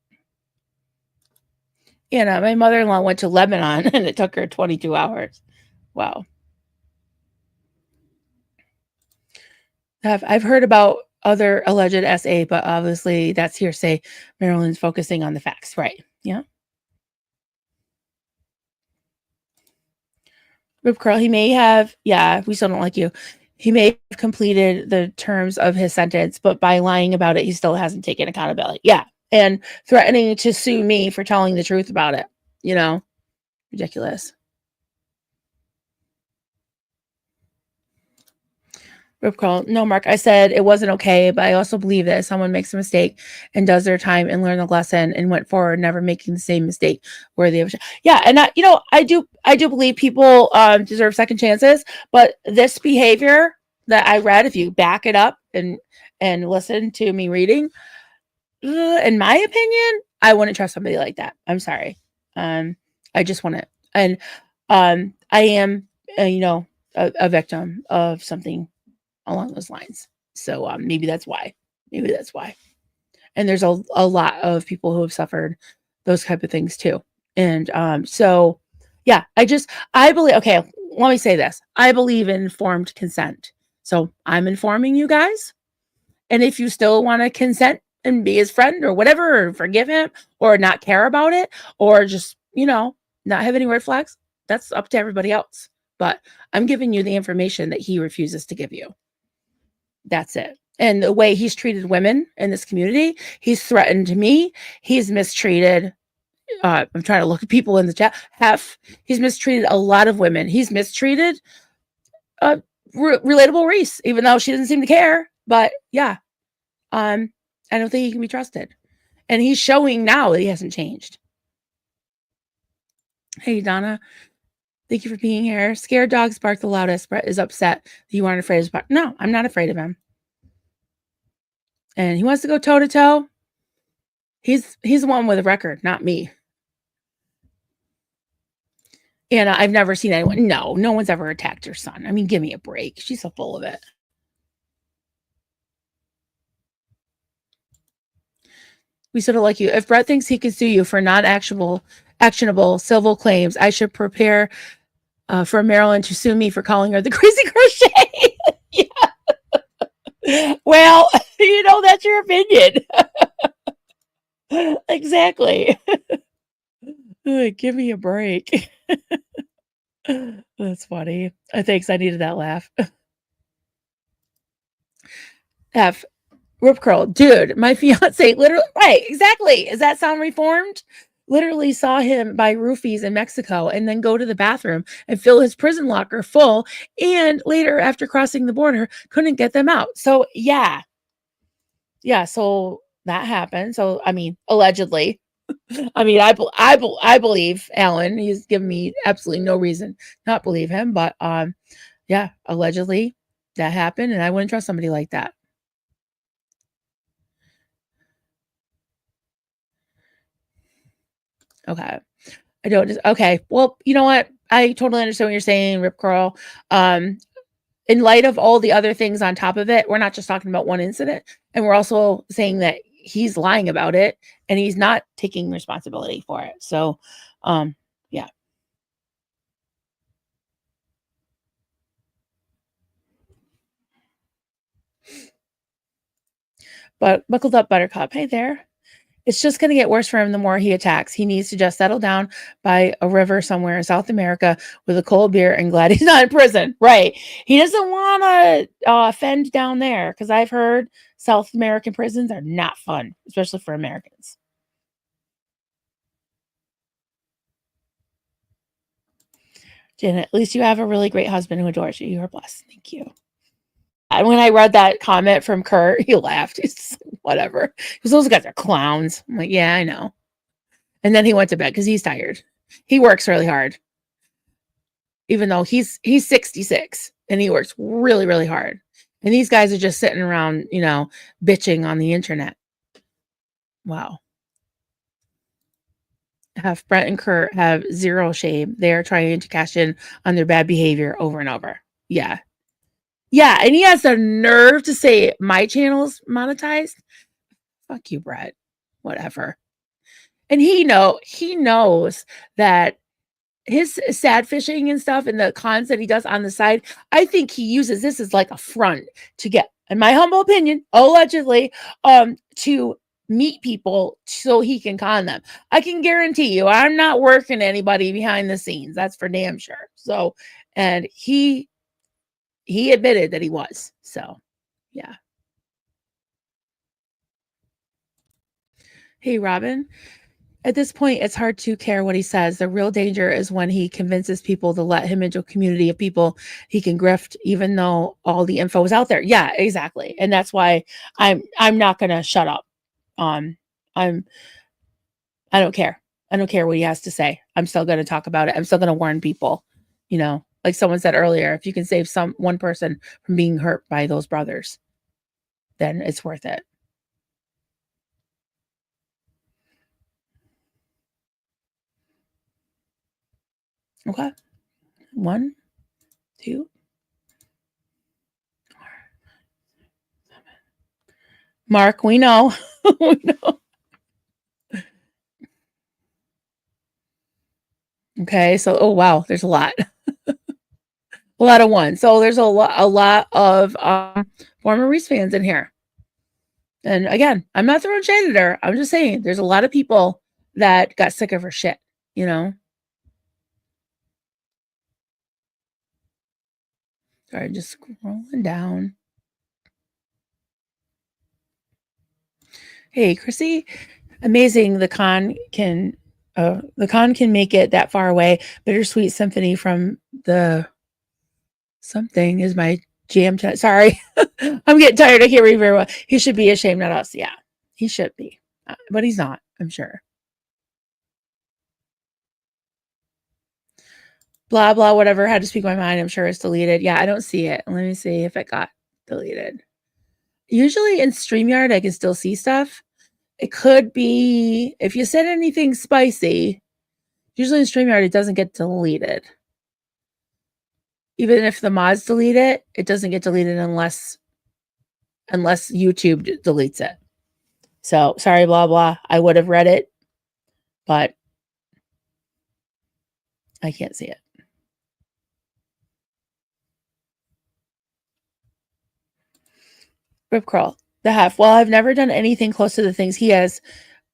[SPEAKER 3] You know, my mother-in-law went to Lebanon and it took her 22 hours. Wow. I've heard about other alleged SA, but obviously that's hearsay. Marilyn's focusing on the facts, right? Yeah. Rip Curl, he may have, yeah, we still don't like you. He may have completed the terms of his sentence, but by lying about it, he still hasn't taken accountability. Yeah. And threatening to sue me for telling the truth about it. You know, ridiculous. Rip curl. No, Mark, I said it wasn't okay, but I also believe that if someone makes a mistake and does their time and learn the lesson and went forward, never making the same mistake worthy of. Yeah. And I, I do believe people deserve second chances, but this behavior that I read, if you back it up and listen to me reading, in my opinion, I wouldn't trust somebody like that. I'm sorry. I just want it. And I am, a victim of something along those lines. So maybe that's why. Maybe that's why. And there's a lot of people who have suffered those type of things too. And so yeah, I believe, okay, let me say this. I believe in informed consent. So I'm informing you guys. And if you still want to consent and be his friend or whatever, or forgive him or not care about it, or just, not have any red flags, that's up to everybody else. But I'm giving you the information that he refuses to give you. That's it. And the way he's treated women in this community, he's threatened me. He's mistreated. I'm trying to look at people in the chat. He's mistreated a lot of women. He's mistreated relatable Reese, even though she doesn't seem to care. But yeah, I don't think he can be trusted. And he's showing now that he hasn't changed. Hey, Donna. Thank you for being here. Scared dogs bark the loudest. Brett is upset that you aren't afraid of him. No, I'm not afraid of him. And he wants to go toe to toe. He's the one with a record, not me. And I've never seen anyone. No one's ever attacked her son. I mean, give me a break. She's so full of it. We sort of like you. If Brett thinks he can sue you for actionable civil claims, I should prepare for Marilyn to sue me for calling her the crazy crochet. Yeah. Well, that's your opinion. Exactly. Give me a break. That's funny. Thanks. I needed that laugh. F. Rip curl. Dude, my fiance literally, right, exactly. Does that sound reformed? Literally saw him buy roofies in Mexico and then go to the bathroom and fill his prison locker full. And later, after crossing the border, couldn't get them out. So, yeah. Yeah, so that happened. So, I mean, allegedly. I mean, I believe Alan. He's given me absolutely no reason not believe him. But, yeah, allegedly that happened. And I wouldn't trust somebody like that. Okay. Okay. Well, you know what? I totally understand what you're saying, Rip Curl. In light of all the other things on top of it, we're not just talking about one incident. And we're also saying that he's lying about it and he's not taking responsibility for it. So, yeah. But buckled up, Buttercup. Hey there. It's just going to get worse for him the more he attacks. He needs to just settle down by a river somewhere in South America with a cold beer and glad he's not in prison. Right. He doesn't want to offend down there because I've heard South American prisons are not fun, especially for Americans. Janet, at least you have a really great husband who adores you. You are blessed. Thank you. And when I read that comment from Kurt, he laughed. He's just, whatever. Because those guys are clowns. I'm like, yeah, I know. And then he went to bed because he's tired. He works really hard. Even though he's 66 and he works really, really hard. And these guys are just sitting around, bitching on the internet. Wow. Brent and Kurt have zero shame. They are trying to cash in on their bad behavior over and over. Yeah. Yeah, and he has the nerve to say my channel's monetized. Fuck you, Brett. Whatever. And he knows that his sad fishing and stuff and the cons that he does on the side, I think he uses this as like a front to get, in my humble opinion, allegedly, to meet people so he can con them. I can guarantee you, I'm not working anybody behind the scenes. That's for damn sure. So, and he he admitted that he was. So, yeah. Hey, Robin. At this point, it's hard to care what he says. The real danger is when he convinces people to let him into a community of people he can grift, even though all the info is out there. Yeah, exactly. And that's why I'm not gonna shut up. Um, I'm I don't care. I don't care what he has to say. I'm still gonna talk about it. I'm still gonna warn people. You know, like someone said earlier, if you can save one person from being hurt by those brothers, then it's worth it. Okay. 1, 2, 4, 7. Mark, we know. We know. Okay, so oh wow, there's a lot. A lot of ones. So there's a lot of former Reese fans in here. And again, I'm not throwing shade at her. I'm just saying there's a lot of people that got sick of her shit, you know. Sorry, just scrolling down. Hey, Chrissy, amazing. The con can make it that far away. Bittersweet Symphony from the something is my jam tonight. Sorry, I'm getting tired. I can't read very well. He should be ashamed, not us. Yeah, he should be, but he's not. I'm sure. Blah blah whatever. Had to speak my mind. I'm sure it's deleted. Yeah, I don't see it. Let me see if it got deleted. Usually in StreamYard, I can still see stuff. It could be if you said anything spicy. Usually in StreamYard, it doesn't get deleted. Even if the mods delete it, it doesn't get deleted unless YouTube deletes it. So sorry, blah blah. I would have read it, but I can't see it. Rip Curl, the half. Well, I've never done anything close to the things he has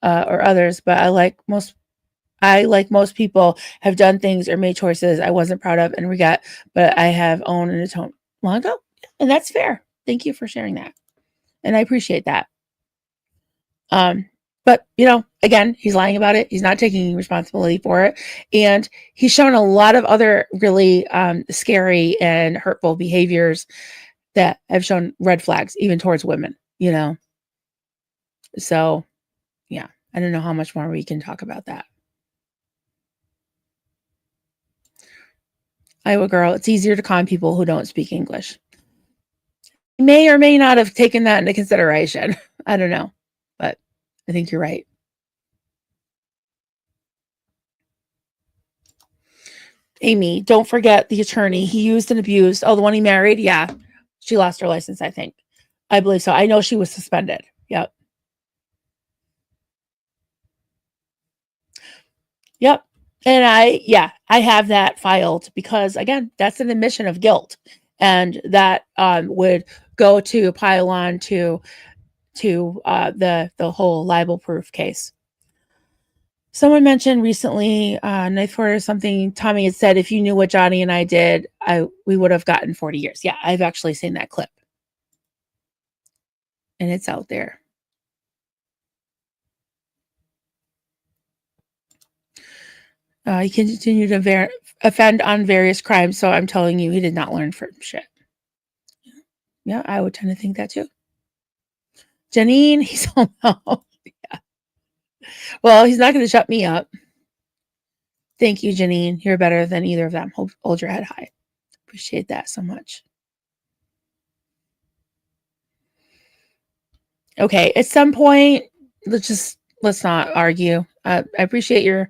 [SPEAKER 3] or others, but I like most people have done things or made choices I wasn't proud of and regret, but I have owned and atoned long ago. And that's fair. Thank you for sharing that. And I appreciate that. But you know, again, he's lying about it. He's not taking responsibility for it. And he's shown a lot of other really scary and hurtful behaviors that have shown red flags, even towards women, you know? So yeah, I don't know how much more we can talk about that. Iowa girl, it's easier to con people who don't speak English. He may or may not have taken that into consideration. I don't know, but I think you're right. Amy, don't forget the attorney he used and abused. Oh, the one he married? Yeah. She lost her license, I think. I believe so. I know she was suspended. Yep. Yep. And I have that filed because again, that's an admission of guilt. And that would go to pile on to the whole libel proof case. Someone mentioned recently, Knife Quarter or something, Tommy had said, if you knew what Johnny and I did, we would have gotten 40 years. Yeah, I've actually seen that clip. And it's out there. He continued to offend on various crimes, so I'm telling you, he did not learn from shit. Yeah, I would tend to think that too. Janine, he's all yeah. Well, he's not going to shut me up. Thank you, Janine. You're better than either of them. Hold your head high. Appreciate that so much. Okay, at some point, let's not argue. I appreciate you,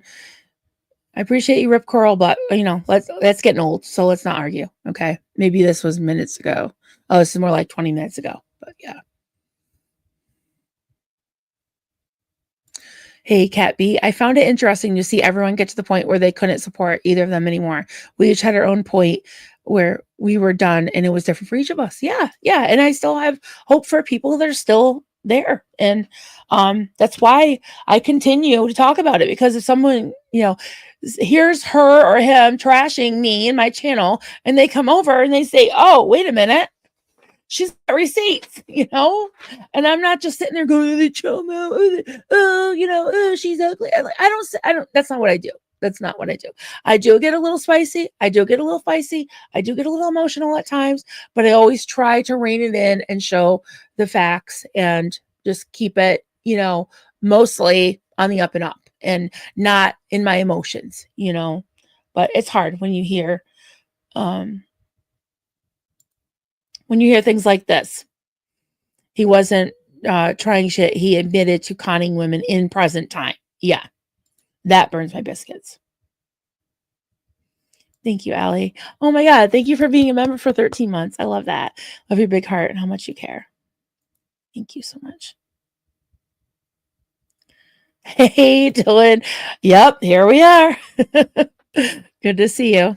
[SPEAKER 3] Rip Curl, but you know, that's getting old, so let's not argue. Okay, maybe this was minutes ago. Oh, this is more like 20 minutes ago. But yeah. Hey, Cat B, I found it interesting to see everyone get to the point where they couldn't support either of them anymore. We each had our own point where we were done, and it was different for each of us. Yeah, and I still have hope for people that are still there, and that's why I continue to talk about it, because if someone here's her or him trashing me in my channel, and they come over and they say, oh, wait a minute, she's got receipts, and I'm not just sitting there going, she's ugly. I don't, that's not what I do. That's not what I do. I do get a little spicy. I do get a little feisty. I do get a little emotional at times, but I always try to rein it in and show the facts and just keep it, mostly on the up and up and not in my emotions, but it's hard when you hear, things like this. He wasn't trying shit. He admitted to conning women in present time. Yeah. That burns my biscuits. Thank you, Allie. Oh my God. Thank you for being a member for 13 months. I love that. Love your big heart and how much you care. Thank you so much. Hey, Dylan. Yep, here we are. Good to see you.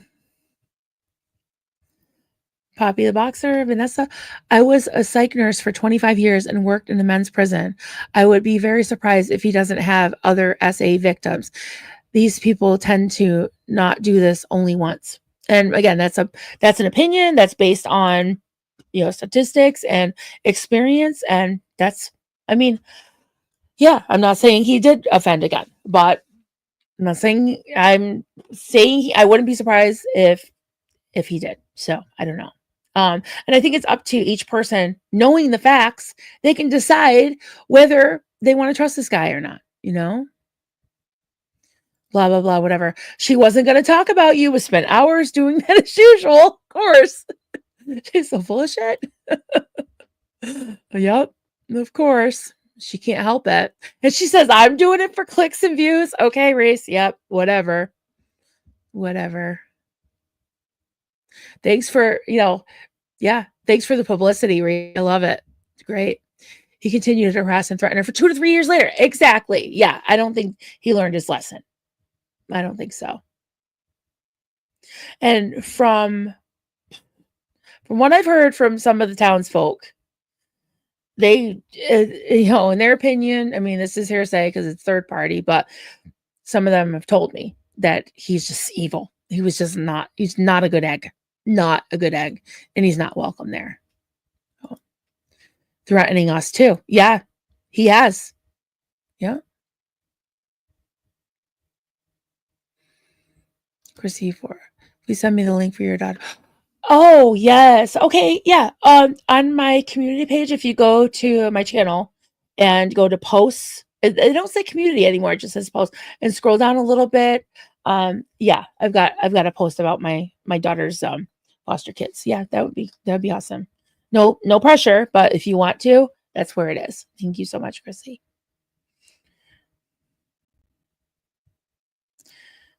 [SPEAKER 3] Poppy the Boxer, Vanessa. I was a psych nurse for 25 years and worked in a men's prison. I would be very surprised if he doesn't have other SA victims. These people tend to not do this only once. And again, that's an opinion that's based on, statistics and experience. And I'm not saying he did offend again, but I'm saying I wouldn't be surprised if he did. So I don't know. And I think it's up to each person, knowing the facts, they can decide whether they want to trust this guy or not, blah, blah, blah, whatever. She wasn't going to talk about you. We spent hours doing that as usual. Of course. She's so full of shit. Yep. Of course. She can't help it. And she says, I'm doing it for clicks and views. Okay, Reese. Yep. Whatever. Thanks for, thanks for the publicity, Reese. I love it. It's great. He continued to harass and threaten her for 2 to 3 years later. Exactly. Yeah. I don't think he learned his lesson. I don't think so. And from what I've heard from some of the townsfolk, they, in their opinion, I mean, this is hearsay because it's third party, but some of them have told me that he's just evil. He's not a good egg, and he's not welcome there. So, threatening us too. Yeah, he has. Yeah. Chrissy, please send me the link for your daughter. Oh, yes. Okay. Yeah. On my community page, if you go to my channel and go to posts, it don't say community anymore. It just says posts, and scroll down a little bit. Yeah, I've got a post about my daughter's foster kids. Yeah, that'd be awesome. No pressure, but if you want to, that's where it is. Thank you so much, Chrissy.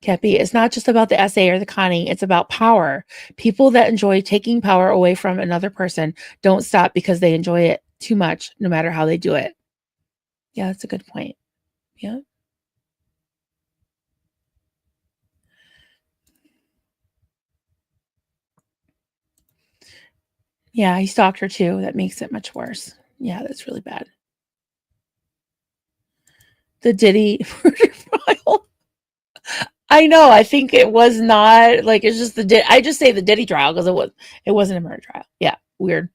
[SPEAKER 3] Cappy, it's not just about the SA or the conning, it's about power. People that enjoy taking power away from another person don't stop because they enjoy it too much, no matter how they do it. Yeah, that's a good point. Yeah. Yeah, he stalked her too. That makes it much worse. Yeah, that's really bad. The Diddy murder trial. I know. I think it was not like it's just I just say the Diddy trial because it wasn't a murder trial. Yeah, weird.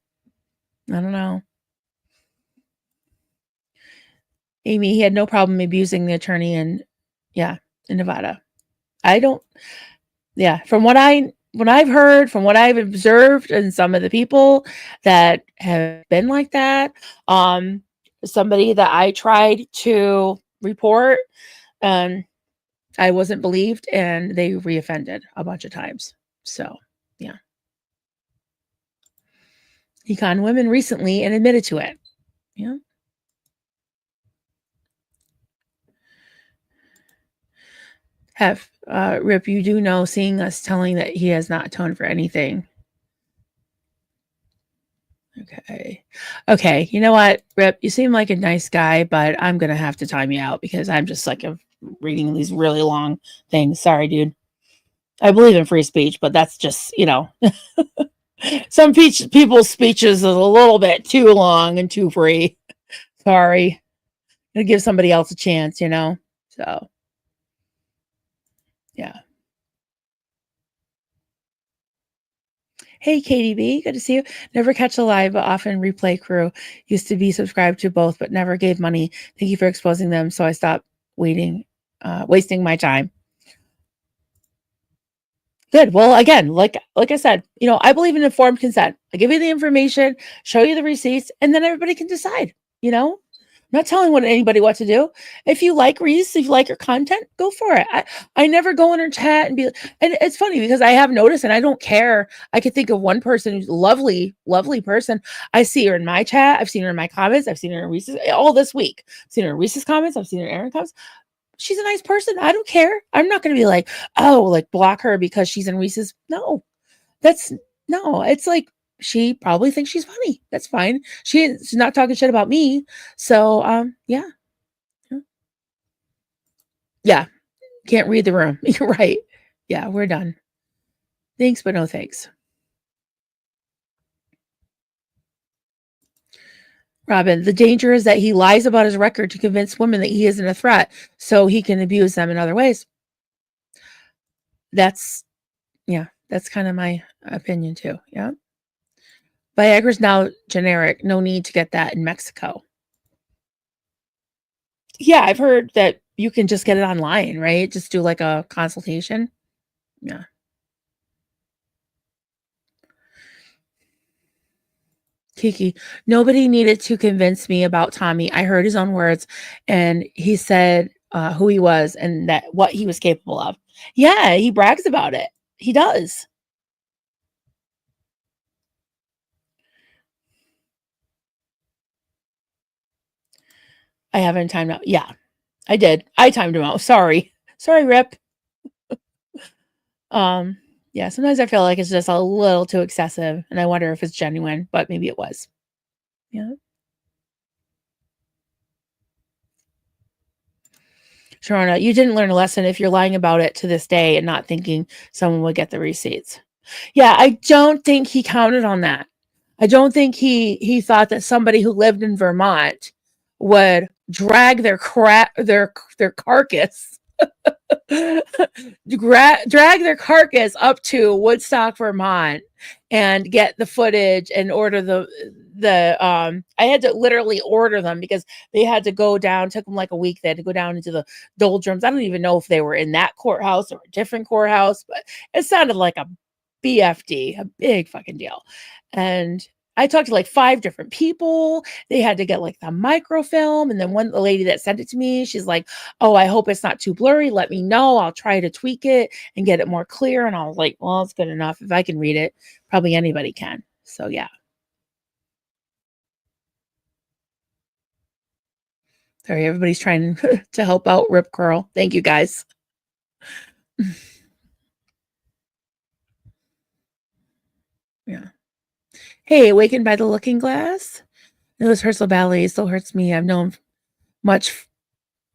[SPEAKER 3] I don't know. Amy, he had no problem abusing the attorney in Nevada. From what I've heard, from what I've observed, and some of the people that have been like that, somebody that I tried to report, I wasn't believed, and they reoffended a bunch of times. So, yeah. He conned women recently and admitted to it. Yeah. Rip, you do know, seeing us telling that he has not atoned for anything. Okay. You know what, Rip, you seem like a nice guy, but I'm going to have to time you out because I'm just like reading these really long things. Sorry, dude. I believe in free speech, but that's just, some people's speeches is a little bit too long and too free. Sorry. Gonna give somebody else a chance, So Yeah. Hey, KDB, good to see you. Never catch a live, but often replay crew. Used to be subscribed to both, but never gave money. Thank you for exposing them. So I stopped wasting my time. Good. Well, again, like I said, I believe in informed consent. I give you the information, show you the receipts, and then everybody can decide. I'm not telling anybody what to do. If you like Reese, if you like her content, go for it. I never go in her chat and and it's funny because I have noticed and I don't care. I could think of one person who's lovely, lovely person. I see her in my chat. I've seen her in my comments. I've seen her in Reese's all this week. I've seen her in Reese's comments. I've seen her in Aaron comments. She's a nice person. I don't care. I'm not going to be like, oh, like block her because she's in Reese's. No, it's like she probably thinks she's funny. That's fine. She's not talking shit about me. So, yeah. Yeah. Can't read the room. You're right. Yeah, we're done. Thanks, but no thanks. Robin, the danger is that he lies about his record to convince women that he isn't a threat so he can abuse them in other ways. That's kind of my opinion too. Yeah. Viagra's now generic. No need to get that in Mexico. Yeah, I've heard that you can just get it online, right? Just do like a consultation. Yeah. Kiki, nobody needed to convince me about Tommy. I heard his own words and he said who he was and that what he was capable of. Yeah, he brags about it. He does. I haven't timed out. Yeah, I did. I timed him out. Sorry, Rip. Yeah, sometimes I feel like it's just a little too excessive and I wonder if it's genuine, but maybe it was. Yeah. Sharona, you didn't learn a lesson if you're lying about it to this day and not thinking someone would get the receipts. Yeah, I don't think he counted on that. I don't think he thought that somebody who lived in Vermont would drag their carcass drag their carcass up to Woodstock, Vermont and get the footage and order I had to literally order them because they had to go down, took them like a week. They had to go down into the doldrums. I don't even know if they were in that courthouse or a different courthouse, but it sounded like a BFD, a big fucking deal. And I talked to like 5 different people. They had to get like the microfilm. And then the lady that sent it to me, she's like, oh, I hope it's not too blurry. Let me know. I'll try to tweak it and get it more clear. And I was like, well, it's good enough. If I can read it, probably anybody can. So yeah. Sorry, everybody's trying to help out Rip Curl. Thank you guys. Yeah. Hey, Awakened by the Looking Glass. Those Herschel Ballet still hurts me. I've known much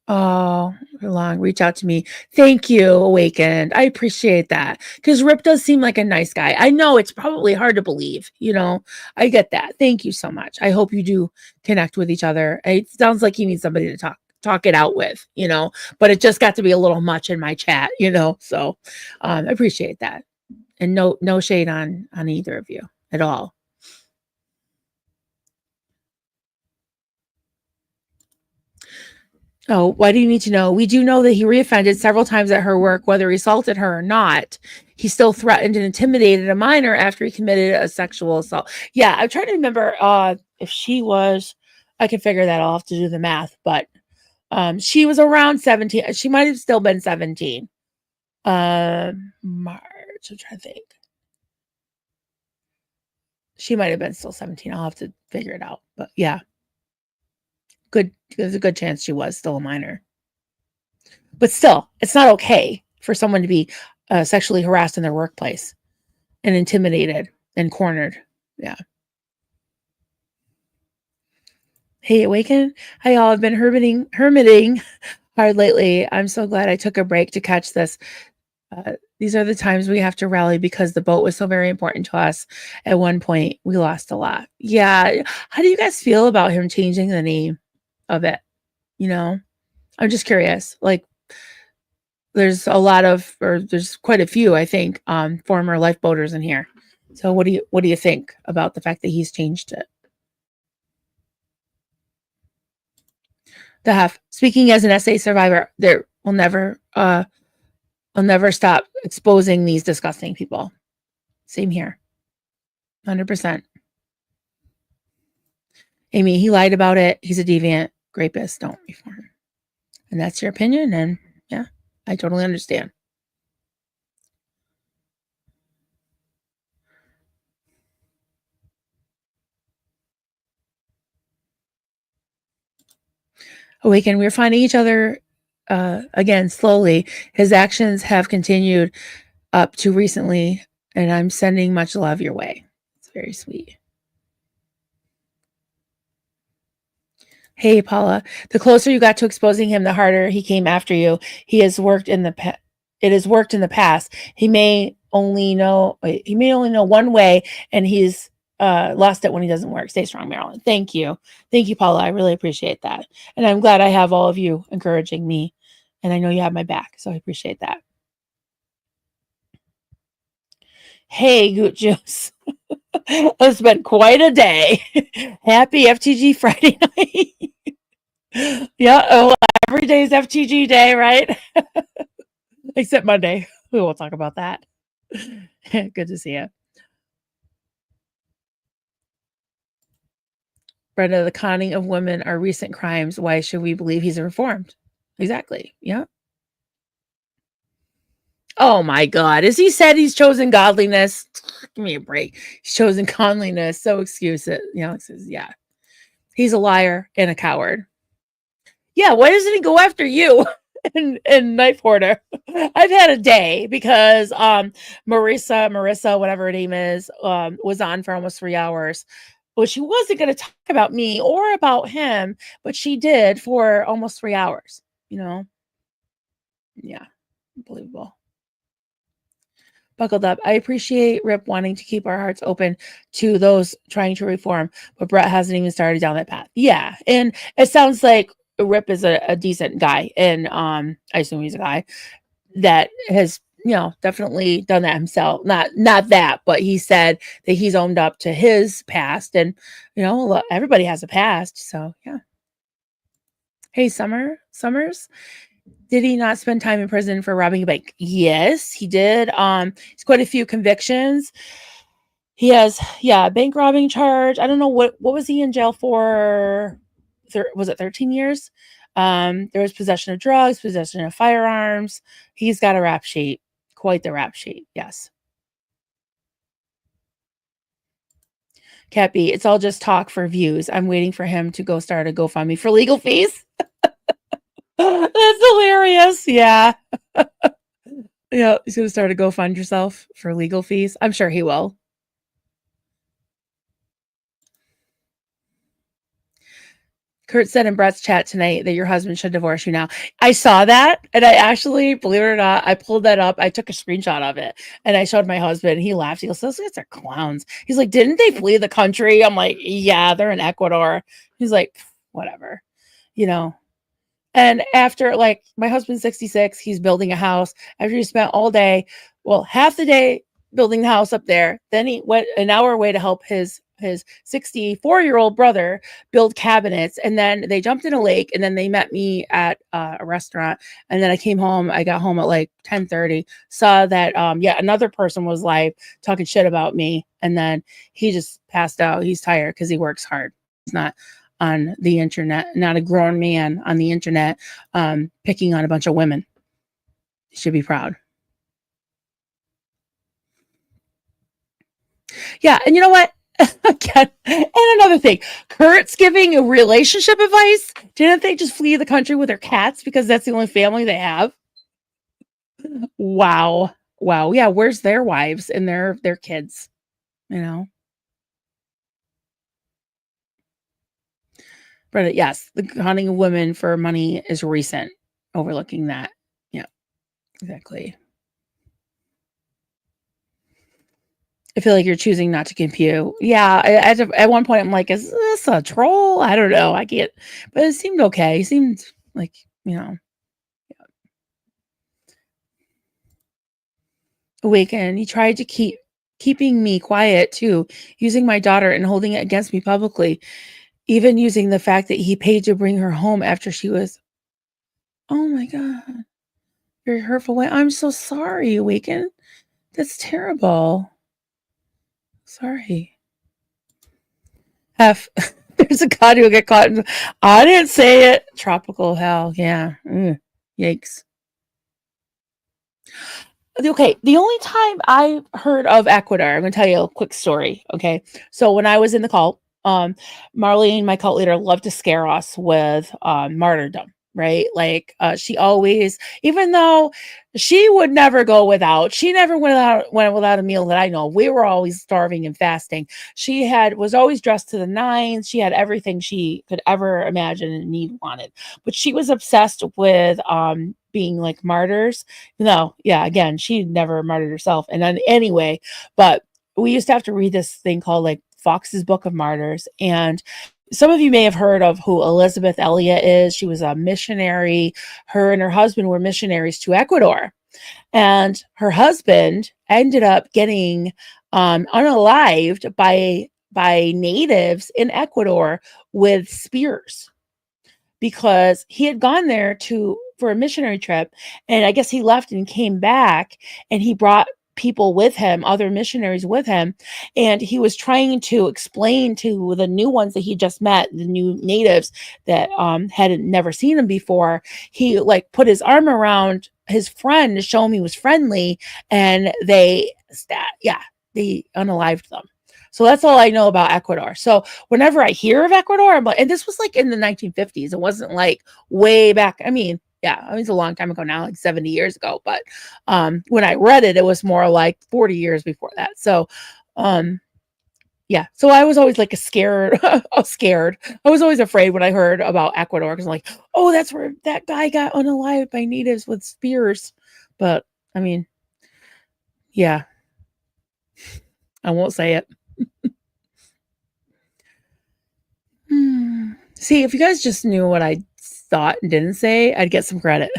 [SPEAKER 3] long. Reach out to me. Thank you, Awakened. I appreciate that. Because Rip does seem like a nice guy. I know it's probably hard to believe, I get that. Thank you so much. I hope you do connect with each other. It sounds like he needs somebody to talk it out with, but it just got to be a little much in my chat, so I appreciate that. And no shade on either of you at all. Oh, why do you need to know? We do know that he reoffended several times at her work, whether he assaulted her or not. He still threatened and intimidated a minor after he committed a sexual assault. Yeah, I'm trying to remember if she was, I can figure that. I'll have to do the math, but she was around 17. She might have still been 17. March, I'm trying to think. She might have been still 17. I'll have to figure it out. But yeah. There's a good chance she was still a minor. But still, it's not okay for someone to be sexually harassed in their workplace and intimidated and cornered. Yeah. Hey, Awaken. Hi, y'all. I've been hermiting hard lately. I'm so glad I took a break to catch this. These are the times we have to rally because the boat was so very important to us. At one point, we lost a lot. Yeah. How do you guys feel about him changing the name of it? I'm just curious. Like, there's a lot of, or there's quite a few, I think, former lifeboaters in here. So what do you think about the fact that he's changed it? Speaking as an SA survivor, there will never I'll never stop exposing these disgusting people. Same here. 100%. Amy, he lied about it. He's a deviant rapist. Don't reform. And that's your opinion. And yeah, I totally understand. Awaken, we're finding each other again slowly. His actions have continued up to recently, and I'm sending much love your way. It's very sweet. Hey, Paula, the closer you got to exposing him, the harder he came after you. He has worked in the it has worked in the past. He may only know one way, and he's lost it when he doesn't work. Stay strong, Marilyn. Thank you, Paula. I really appreciate that, and I'm glad I have all of you encouraging me, and I know you have my back, so I appreciate that. Hey, Goot Juice. It's been quite a day. Happy FTG Friday night. Yeah, oh, every day is FTG day, right? Except Monday. We won't talk about that. Good to see you. Brenda, the conning of women are recent crimes. Why should we believe he's reformed? Exactly. Yeah. Oh my God. As he said, he's chosen godliness. Give me a break. He's chosen godliness. So excuse it. Yeah. He's a liar and a coward. Yeah. Why doesn't he go after you and Knife Hoarder? I've had a day because Marissa, whatever her name is, was on for almost 3 hours. Well, she wasn't going to talk about me or about him, but she did for almost 3 hours. Yeah, unbelievable. Buckled up. I appreciate Rip wanting to keep our hearts open to those trying to reform, but Brett hasn't even started down that path. Yeah, and it sounds like Rip is a decent guy, and I assume he's a guy that has definitely done that himself. Not that, but he said that he's owned up to his past, and everybody has a past. So yeah. Hey, Summers. Did he not spend time in prison for robbing a bank? Yes, he did. He's quite a few convictions. He has, bank robbing charge. I don't know what was he in jail for? Was it 13 years? There was possession of drugs, possession of firearms. He's got a rap sheet, quite the rap sheet. Yes. Cappy, it's all just talk for views. I'm waiting for him to go start a GoFundMe for legal fees. That's hilarious. Yeah. Yeah. He's going to start a GoFund yourself for legal fees. I'm sure he will. Kurt said in Brett's chat tonight that your husband should divorce you now. I saw that, and I actually, believe it or not, I pulled that up. I took a screenshot of it, and I showed my husband. He laughed. He goes, "Those guys are clowns." He's like, "Didn't they flee the country?" I'm like, "Yeah, they're in Ecuador." He's like, "Whatever." And after, like, my husband's 66, he's building a house. After he spent all day, well, half the day building the house up there, then he went an hour away to help his 64-year-old brother build cabinets. And then they jumped in a lake, and then they met me at a restaurant. And then I got home at like 10:30, saw that another person was live talking shit about me. And then he just passed out. He's tired because he works hard. He's not on the internet, not a grown man on the internet, picking on a bunch of women. He should be proud. Yeah, and you know what? Again, and another thing, Kurt's giving a relationship advice. Didn't they just flee the country with their cats because that's the only family they have? Wow. Yeah, where's their wives and their kids? But yes, the hunting of women for money is recent. Overlooking that. Yeah, exactly. I feel like you're choosing not to compute. Yeah, at one point I'm like, is this a troll? I don't know. I can't, but it seemed okay. It seemed like, Awaken. He tried to keeping me quiet too, using my daughter and holding it against me publicly, even using the fact that he paid to bring her home after she was. Oh my God. Very hurtful way. I'm so sorry, Awaken. That's terrible. Sorry. F. There's a God who will get caught in. I didn't say it. Tropical hell. Yeah. Yikes. Okay, the only time I heard of Ecuador, I'm gonna tell you a quick story. Okay, so when I was in the cult, Marlene, my cult leader, loved to scare us with martyrdom, right? Like she always, even though she would never go without, she never went without a meal that I know. We were always starving and fasting. She was always dressed to the nines. She had everything she could ever imagine and need wanted, but she was obsessed with being like martyrs. No, yeah, again, she never martyred herself. And then anyway, but we used to have to read this thing called like Fox's Book of Martyrs. And some of you may have heard of who Elizabeth Elliot is. She was a missionary. Her and her husband were missionaries to Ecuador. And her husband ended up getting unalived by natives in Ecuador with spears, because he had gone there for a missionary trip, and I guess he left and came back, and he brought people with him, other missionaries with him, and he was trying to explain to the new ones that he just met, the new natives that had never seen him before. He like put his arm around his friend to show him he was friendly, and they unalived them. So that's all I know about Ecuador. So whenever I hear of Ecuador, I'm like, and this was like in the 1950s. It wasn't like way back. I mean, yeah, it's a long time ago now, like 70 years ago. But when I read it, it was more like 40 years before that. So yeah. So I was always like scared. I was always afraid when I heard about Ecuador, because I'm like, oh, that's where that guy got unalived by natives with spears. But I mean, yeah, I won't say it. See, if you guys just knew what I thought and didn't say, I'd get some credit.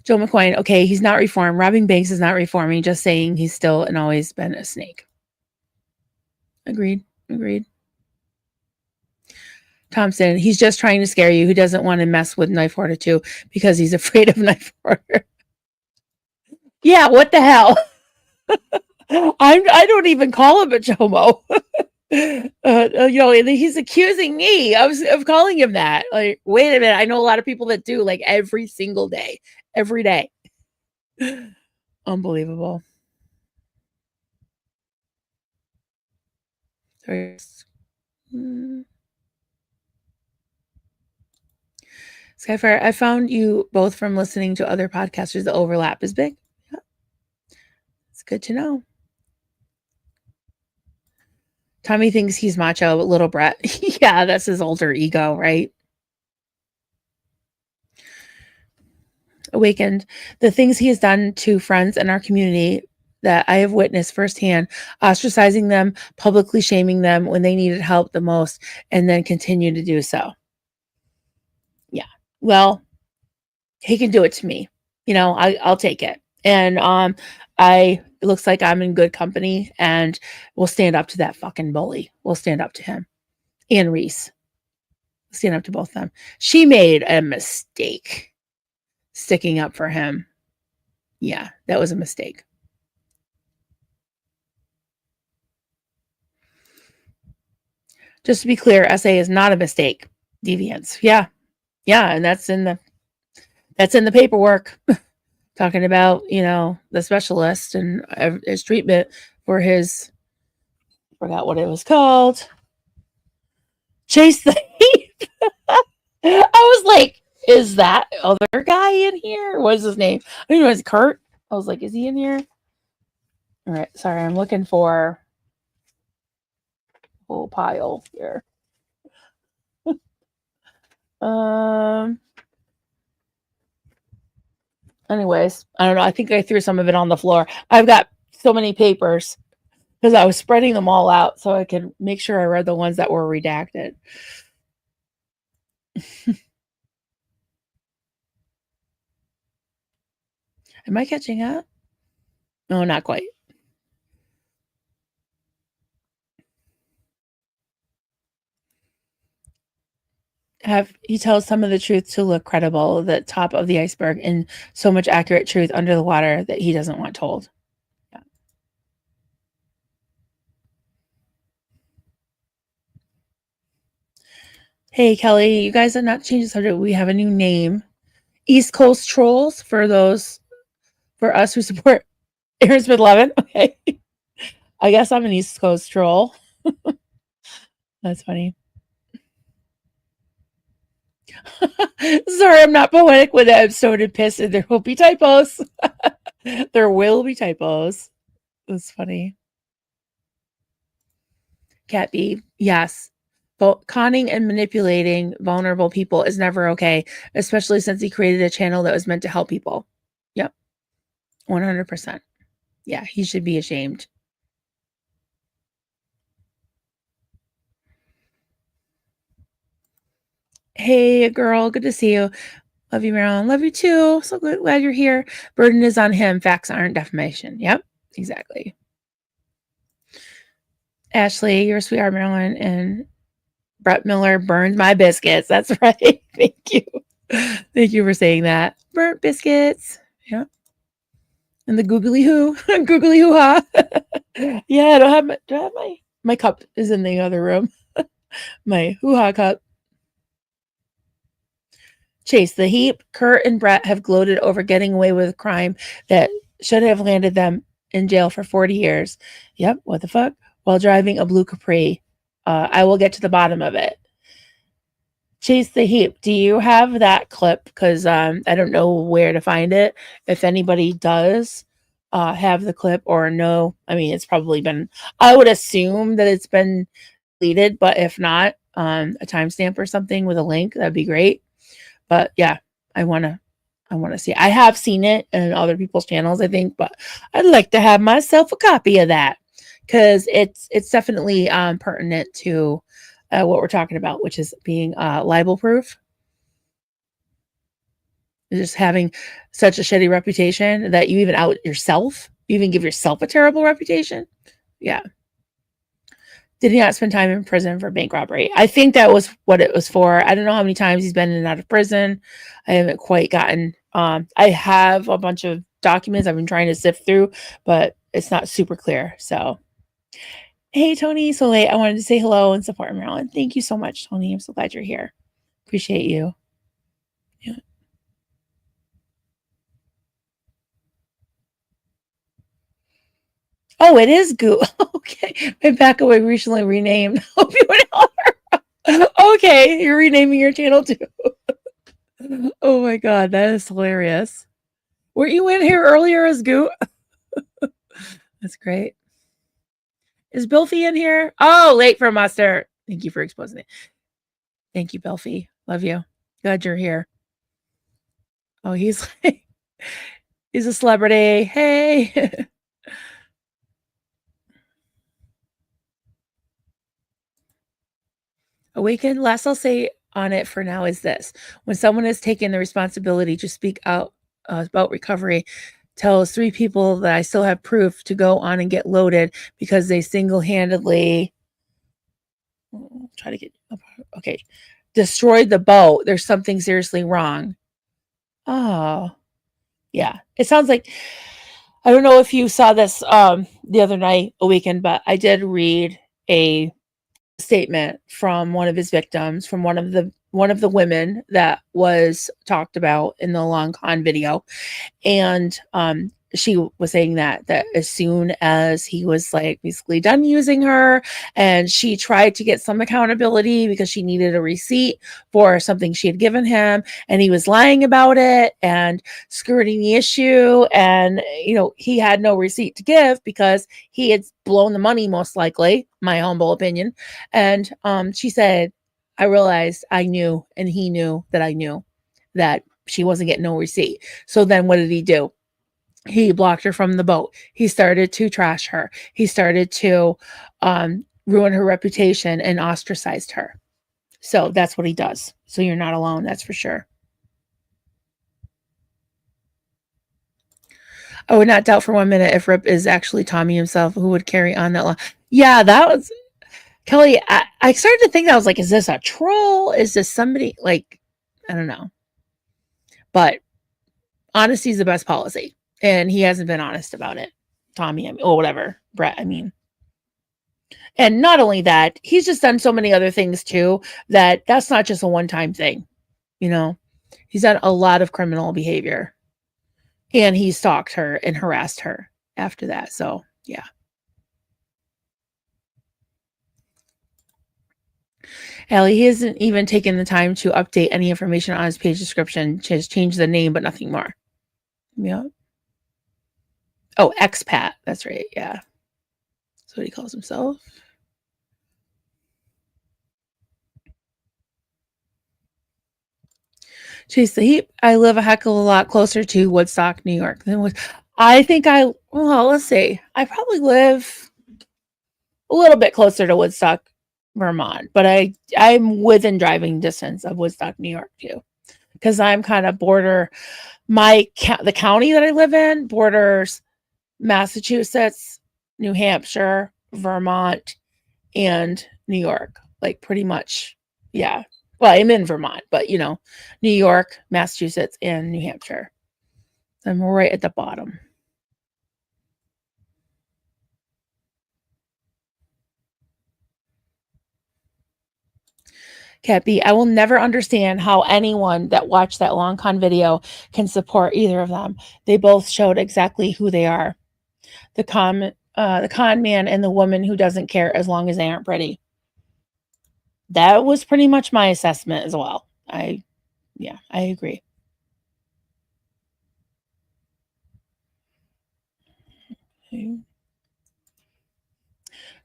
[SPEAKER 3] Joe McCoy, okay, he's not reformed. Robbing banks is not reforming, just saying he's still and always been a snake. Agreed. Thompson, he's just trying to scare you. Who doesn't want to mess with Knife Hoarder too because he's afraid of Knife Hoarder? Yeah, what the hell? I don't even call him a Jomo. He's accusing me of calling him that. Like, wait a minute. I know a lot of people that do, like, every single day, every day. Unbelievable. Sorry. Skyfire, I found you both from listening to other podcasters. The overlap is big. Yeah. It's good to know. Tommy thinks he's macho, little Brett. Yeah, that's his alter ego, right? Awakened. The things he has done to friends in our community that I have witnessed firsthand, ostracizing them, publicly shaming them when they needed help the most, and then continue to do so. Yeah. Well, he can do it to me. I'll take it. And it looks like I'm in good company, and we'll stand up to that fucking bully. We'll stand up to him. And Reese. We'll stand up to both of them. She made a mistake sticking up for him. Yeah, that was a mistake. Just to be clear, SA is not a mistake. Deviance. Yeah. And that's in the paperwork. Talking about, the specialist and his treatment for his, forgot what it was called. Chase the Thief. I was like, is that other guy in here? What is his name? I think it was Kurt. I was like, is he in here? All right. Sorry. I'm looking for a whole pile here. Anyways, I don't know. I think I threw some of it on the floor. I've got so many papers because I was spreading them all out so I could make sure I read the ones that were redacted. Am I catching up? No, not quite. He tells some of the truth to look credible, the top of the iceberg, and so much accurate truth under the water that he doesn't want told. Yeah. Hey, Kelly, you guys have not changed the subject. We have a new name. East Coast Trolls for us who support Aaron Smith Levin. Okay. I guess I'm an East Coast troll. That's funny. Sorry, I'm not poetic with it. I'm so pissed and there will be typos. There will be typos. That's funny. Cat B, yes. But conning and manipulating vulnerable people is never okay, especially since he created a channel that was meant to help people. Yep. 100%. Yeah, he should be ashamed. Hey, girl, good to see you. Love you, Marilyn. Love you too. So glad you're here. Burden is on him. Facts aren't defamation. Yep, exactly. Ashley, you're a sweetheart, Marilyn. And Brett Miller burned my biscuits. That's right. Thank you. Thank you for saying that. Burnt biscuits. Yeah. And the googly hoo. Googly hoo ha. Yeah, I don't have my cup is in the other room. My hoo ha cup. Chase the heap. Kurt and Brett have gloated over getting away with a crime that should have landed them in jail for 40 years. Yep, what the fuck? While driving a blue Capri. I will get to the bottom of it. Chase the heap. Do you have that clip? Because I don't know where to find it. If anybody does have the clip or no, I mean, it's probably been, I would assume that it's been deleted, but if not, a timestamp or something with a link, that'd be great. But yeah, I want to see. I have seen it in other people's channels, I think, but I'd like to have myself a copy of that because it's definitely pertinent to what we're talking about, which is being libel proof. Just having such a shitty reputation that you even out yourself, you even give yourself a terrible reputation. Yeah. Did he not spend time in prison for bank robbery? I think that was what it was for. I don't know how many times he's been in and out of prison. I haven't quite gotten. I have a bunch of documents I've been trying to sift through, but it's not super clear. So, hey, Tony, so late. I wanted to say hello and support Marilyn. Thank you so much, Tony. I'm so glad you're here. Appreciate you. Yeah. Oh, it is Goo. Okay. My back away recently renamed. Hope you went Okay, you're renaming your channel too. Oh my god, that is hilarious. Weren't you in here earlier as Goo? That's great. Is Bilfy in here? Oh, late for muster. Thank you for exposing it. Thank you, Bilfy. Love you. Glad you're here. Oh, he's he's a celebrity. Hey. Awaken. Last I'll say on it for now is this. When someone has taken the responsibility to speak out about recovery, tells 3 people that I still have proof to go on and get loaded because they single-handedly try to get okay, destroyed the boat. There's something seriously wrong. Oh, yeah. It sounds like I don't know if you saw this the other night, Awaken, but I did read a statement from one of his victims, from one of the women that was talked about in the long con video, and she was saying that as soon as he was like basically done using her, and she tried to get some accountability because she needed a receipt for something she had given him, and he was lying about it and skirting the issue, and he had no receipt to give because he had blown the money, most likely, my humble opinion. And she said, I realized I knew, and he knew that I knew that she wasn't getting no receipt. So then what did he do? He blocked her from the boat. He started to trash her. He started to ruin her reputation and ostracized her. So that's what he does. So you're not alone. That's for sure. I would not doubt for 1 minute if Rip is actually Tommy himself who would carry on that long. Yeah, that was Kelly. I started to think that I was like, is this a troll? Is this somebody like, I don't know. But honesty is the best policy. And he hasn't been honest about it. Tommy, I mean, or whatever. Brett, I mean. And not only that, he's just done so many other things too that that's not just a one-time thing. You know, he's done a lot of criminal behavior. And he stalked her and harassed her after that. So, yeah. Allie, he hasn't even taken the time to update any information on his page description. Just change the name, but nothing more. Yeah. Oh, expat. That's right. Yeah. That's what he calls himself. Chase the Heat. I live a heck of a lot closer to Woodstock, New York than was. I think well, let's see. I probably live a little bit closer to Woodstock, Vermont, but I'm within driving distance of Woodstock, New York too, because I'm kind of border. The county that I live in borders Massachusetts, New Hampshire, Vermont, and New York. Like pretty much, yeah. Well, I'm in Vermont, but New York, Massachusetts, and New Hampshire. I'm right at the bottom. Cat B, I will never understand how anyone that watched that long con video can support either of them. They both showed exactly who they are. The con man and the woman who doesn't care as long as they aren't pretty. That was pretty much my assessment as well. I agree. Okay.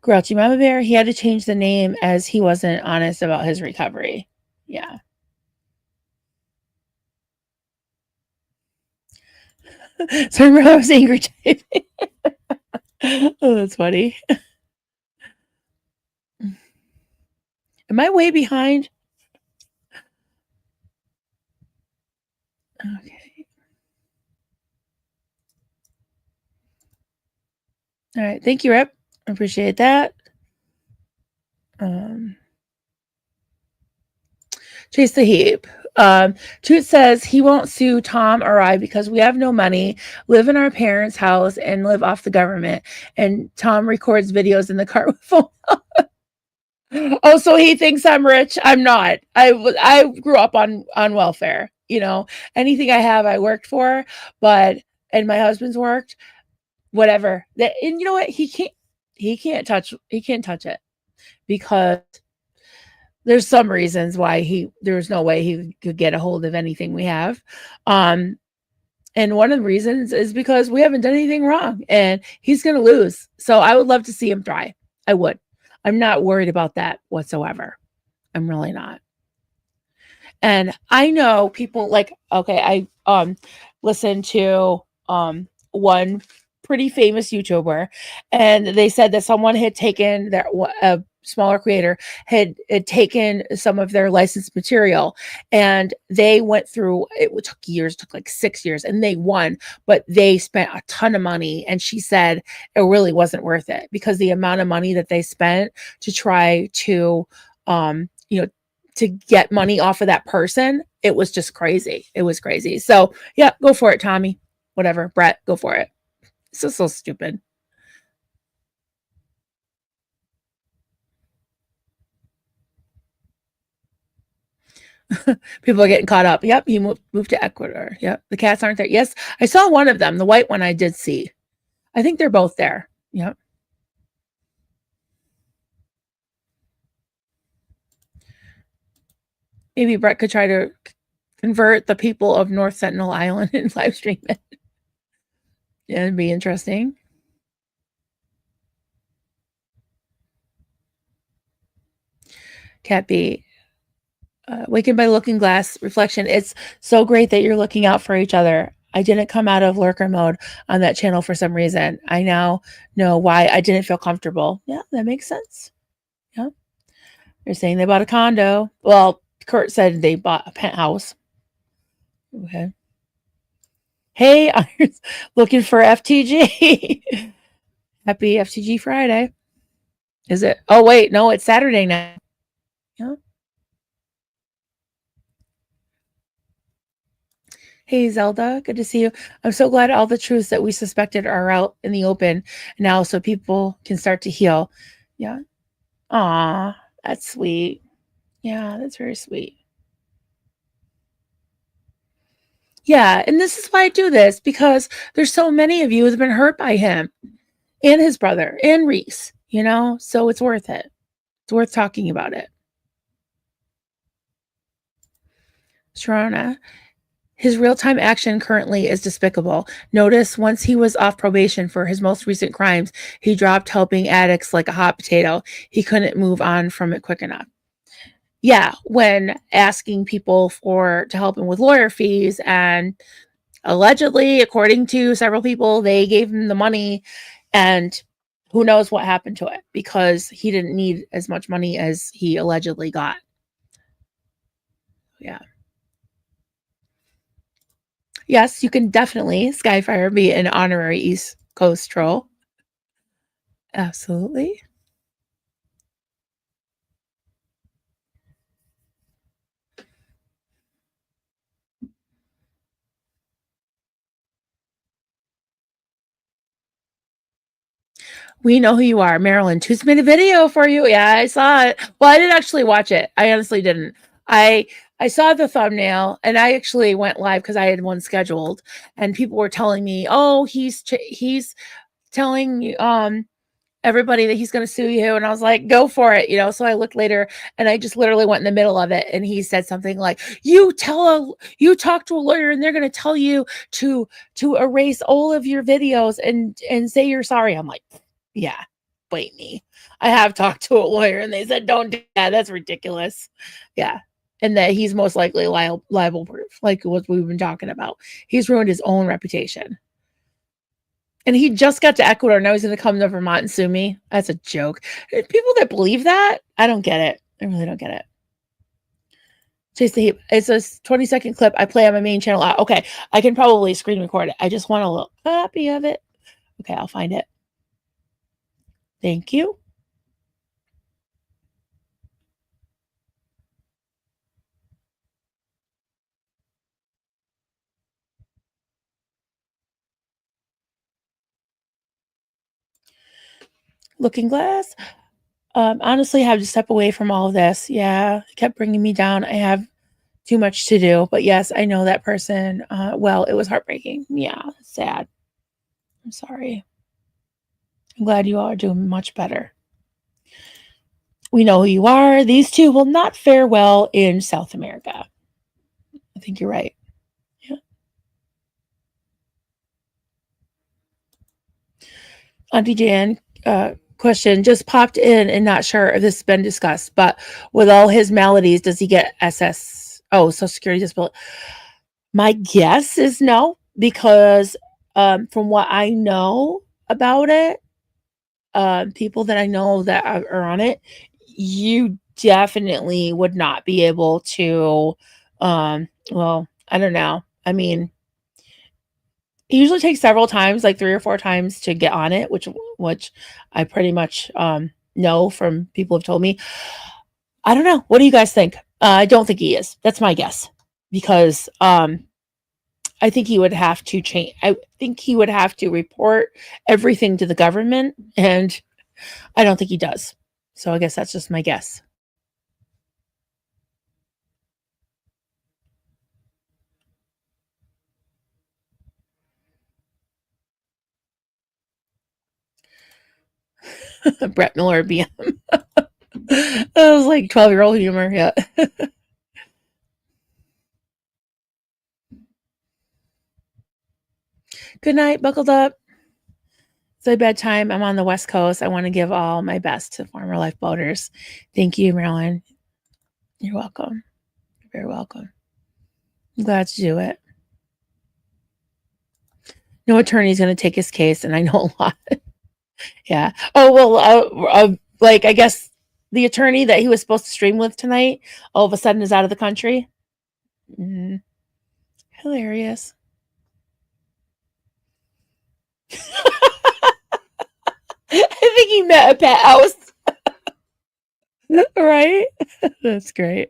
[SPEAKER 3] Grouchy Mama Bear, he had to change the name as he wasn't honest about his recovery. Yeah. So I remember I was angry typing. Oh, that's funny. Am I way behind? Okay. All right. Thank you, Rip. I appreciate that. Chase the Heap. Toot says he won't sue Tom or I because we have no money, live in our parents' house, and live off the government. And Tom records videos in the car with phone. Oh, so he thinks I'm rich. I'm not. I grew up on welfare. Anything I have, I worked for, and my husband's worked. Whatever. And you know what? He can't touch it because there's some reasons why there's no way he could get a hold of anything we have. And one of the reasons is because we haven't done anything wrong and he's going to lose. So I would love to see him try. I would. I'm not worried about that whatsoever. I'm really not. And I know people I listened to one pretty famous YouTuber, and they said that someone had taken a smaller creator had taken some of their licensed material, and they went through. It took years, took like 6 years, and they won, but they spent a ton of money. And she said it really wasn't worth it because the amount of money that they spent to try to, to get money off of that person, it was just crazy. It was crazy. So yeah, go for it, Tommy. Whatever, Brett, go for it. It's just so stupid. People are getting caught up. Yep, he moved to Ecuador. Yep, the cats aren't there. Yes, I saw one of them. The white one I did see. I think they're both there. Yep. Maybe Brett could try to convert the people of North Sentinel Island and live stream it. Yeah, it'd be interesting. Cat B. Wakened by Looking Glass reflection. It's so great that you're looking out for each other. I didn't come out of lurker mode on that channel for some reason. I now know why I didn't feel comfortable. Yeah, that makes sense. Yeah. They're saying they bought a condo. Well, Kurt said they bought a penthouse. Okay. Hey, I'm looking for FTG. Happy FTG Friday. Is it? Oh, wait. No, it's Saturday now. Yeah. Hey, Zelda. Good to see you. I'm so glad all the truths that we suspected are out in the open now so people can start to heal. Yeah. Aw, that's sweet. Yeah, that's very sweet. Yeah, and this is why I do this, because there's so many of you who have been hurt by him and his brother and Reese, so it's worth it. It's worth talking about it. Sharona, his real-time action currently is despicable. Notice once he was off probation for his most recent crimes, he dropped helping addicts like a hot potato. He couldn't move on from it quick enough. Yeah, when asking people to help him with lawyer fees, and allegedly, according to several people, they gave him the money, and who knows what happened to it, because he didn't need as much money as he allegedly got. Yeah. Yes, you can definitely, Skyfire, be an honorary East Coast troll. Absolutely. We know who you are, Marilyn. Who's made a video for you? Yeah, I saw it. Well, I didn't actually watch it. I honestly didn't. I I saw the thumbnail, and I actually went live because I had one scheduled, and people were telling me, "Oh, he's telling everybody that he's going to sue you," and I was like, "Go for it," So I looked later, and I just literally went in the middle of it, and he said something like, "You talk to a lawyer, and they're going to tell you to erase all of your videos and say you're sorry." I'm like, "Yeah, bite me. I have talked to a lawyer, and they said don't do that. That's ridiculous." Yeah. And that he's most likely liable proof, like what we've been talking about. He's ruined his own reputation. And he just got to Ecuador. Now he's going to come to Vermont and sue me. That's a joke. People that believe that, I don't get it. I really don't get it. Chase the Heap. It's a 20-second clip I play on my main channel. Okay, I can probably screen record it. I just want a little copy of it. Okay, I'll find it. Thank you. Looking Glass. Honestly, I have to step away from all of this. Yeah, it kept bringing me down. I have too much to do. But yes, I know that person. Well, it was heartbreaking. Yeah, sad. I'm sorry. I'm glad you all are doing much better. We know who you are. These two will not fare well in South America. I think you're right. Yeah. Auntie Jan, question just popped in and not sure if this has been discussed, but with all his maladies, does he get Social Security disability? My guess is no, because from what I know about it, people that I know that are on it, you definitely would not be able to, well, I don't know. I mean, it usually takes several times, like 3 or 4 times to get on it, which I pretty much know from people have told me. I don't know. What do you guys think? I don't think he is. That's my guess, because I think he would have to change. I think he would have to report everything to the government, and I don't think he does. So I guess that's just my guess. Brett Miller BM. That was like 12-year-old humor. Yeah. Good night. Buckled up. It's a bedtime. I'm on the West Coast. I want to give all my best to former lifeboaters. Thank you, Marilyn. You're welcome. You're very welcome. I'm glad to do it. No attorney is going to take his case, and I know a lot. Yeah. Oh, well, I guess the attorney that he was supposed to stream with tonight all of a sudden is out of the country. Mm-hmm. Hilarious. I think he met a pet house. Right? That's great.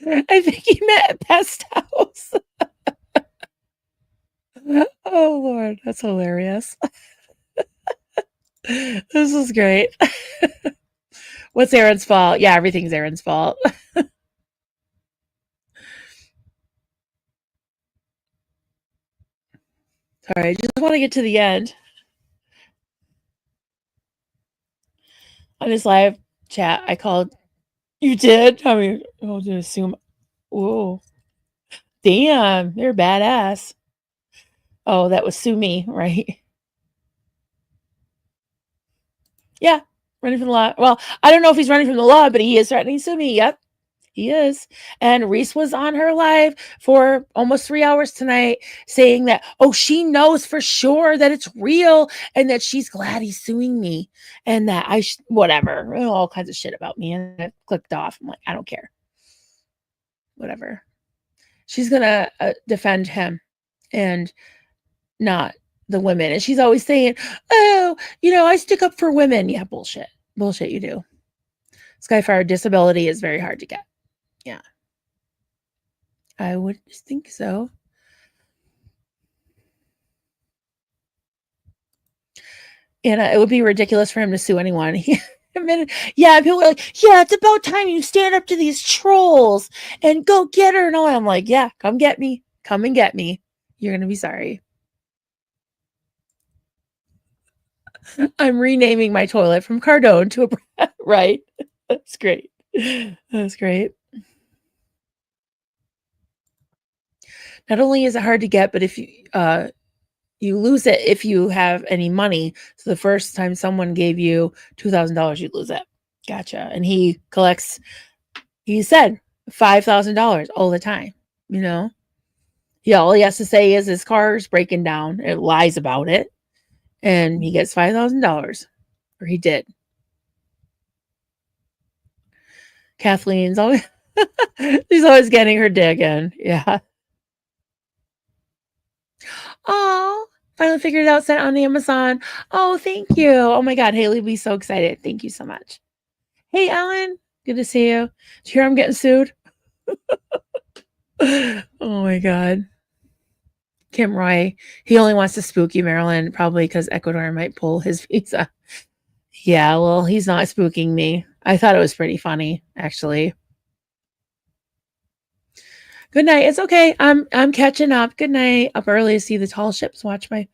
[SPEAKER 3] I think he met a pest house. Oh Lord, that's hilarious. This is great. What's Aaron's fault? Yeah, everything's Aaron's fault. Sorry, I just want to get to the end. On his live chat, I called. You did? I mean, I'll just assume. Whoa. Damn, you're badass. Oh, that was sue me, right? Yeah, running from the law. Well, I don't know if he's running from the law, but he is threatening to sue me. Yep, he is. And Reese was on her live for almost 3 hours tonight saying that, oh, she knows for sure that it's real and that she's glad he's suing me and that whatever, all kinds of shit about me. And I clicked off. I'm like, I don't care. Whatever. She's going to defend him and not the women. And she's always saying, oh, I stick up for women. Yeah, bullshit. Bullshit you do. Skyfire disability is very hard to get. Yeah. I would think so. And it would be ridiculous for him to sue anyone. Yeah, people are like, yeah, it's about time you stand up to these trolls and go get her. And all. I'm like, yeah, come get me. Come and get me. You're going to be sorry. I'm renaming my toilet from Cardone to a right. That's great. That's great. Not only is it hard to get, but if you lose it if you have any money. So the first time someone gave you $2,000, you lose it. Gotcha. And he collects, he said $5,000 all the time. Yeah, all he has to say is his car's breaking down. It lies about it. And he gets $5,000. Or he did. Kathleen's always she's always getting her dig in. Yeah. Oh, finally figured it out. Sent on Amazon. Oh, thank you. Oh my God, Haley will be so excited. Thank you so much. Hey, Ellen. Good to see you. Did you hear I'm getting sued? Oh my God. Kim Roy. He only wants to spook you, Marilyn, probably because Ecuador might pull his visa. Yeah, well, he's not spooking me. I thought it was pretty funny, actually. Good night. It's okay. I'm catching up. Good night. Up early to see the tall ships. Watch my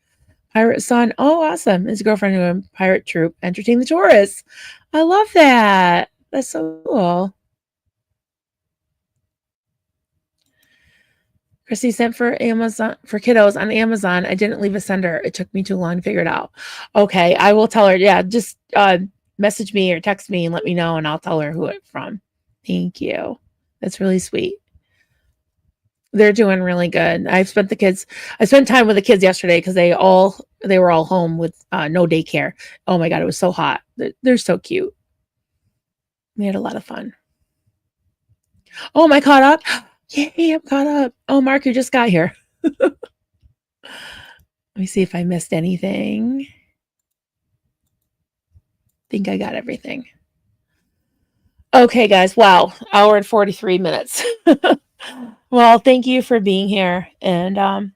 [SPEAKER 3] pirate son. Oh, awesome. His girlfriend who a pirate troop entertain the tourists. I love that. That's so cool. Christy sent for Amazon for kiddos on Amazon. I didn't leave a sender. It took me too long to figure it out. Okay, I will tell her. Yeah, just message me or text me and let me know, and I'll tell her who it's from. Thank you. That's really sweet. They're doing really good. I spent time with the kids yesterday because they were all home with no daycare. Oh my God, it was so hot. They're so cute. We had a lot of fun. Oh, am I caught up? Yay, I'm caught up. Oh, Mark, you just got here. Let me see if I missed anything. Think I got everything. Okay, guys. Wow. Hour and 43 minutes. Well, thank you for being here. And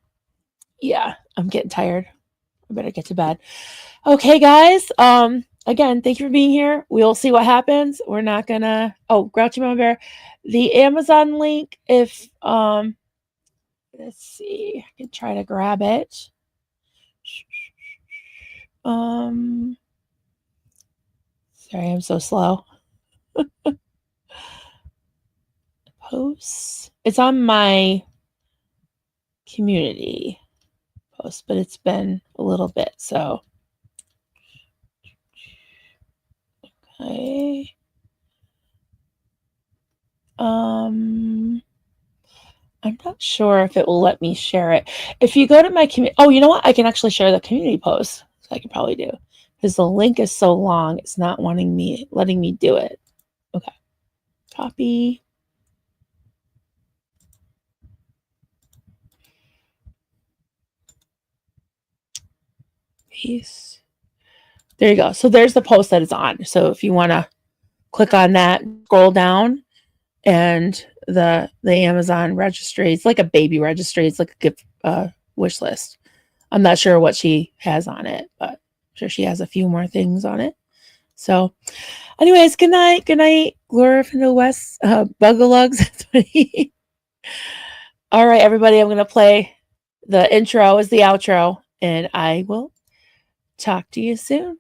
[SPEAKER 3] yeah, I'm getting tired. I better get to bed. Okay, guys. Again, thank you for being here. We'll see what happens. We're not gonna Grouchy Mama Bear. The Amazon link, if let's see, I can try to grab it. Sorry, I'm so slow. Posts. It's on my community post, but it's been a little bit, so okay. I'm not sure if it will let me share it. If you go to my community, you know what? I can actually share the community post. So I can probably do because the link is so long. It's not letting me do it. Okay. Copy. Peace. There you go. So there's the post that it's on. So if you want to click on that, scroll down, and the Amazon registry, it's like a baby registry. It's like a gift wish list. I'm not sure what she has on it, but I'm sure she has a few more things on it. So anyways, good night. Good night. Gloria from the West. Bugalugs. All right, everybody. I'm going to play the intro as the outro, and I will talk to you soon.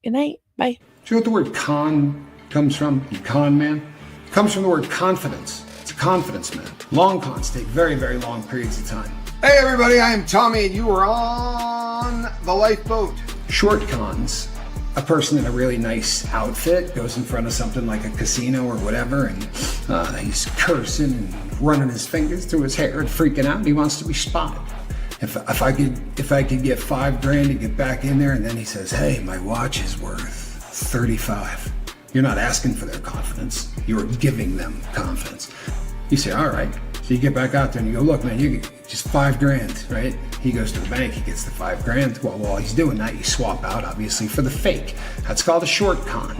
[SPEAKER 3] Good night. Bye.
[SPEAKER 1] Do you know what the word con comes from? You con man? It comes from the word confidence. It's a confidence man. Long cons take very, very long periods of time.
[SPEAKER 2] Hey everybody, I am Tommy and you are on the lifeboat.
[SPEAKER 1] Short cons, a person in a really nice outfit goes in front of something like a casino or whatever, and he's cursing and running his fingers through his hair and freaking out, and he wants to be spotted. If I could get $5,000 to get back in there, and then he says, hey, my watch is worth 35. You're not asking for their confidence. You're giving them confidence. You say, all right. So you get back out there and you go, look, man, you get just $5,000, right? He goes to the bank, he gets the $5,000. Well, while he's doing that, you swap out, obviously, for the fake. That's called a short con.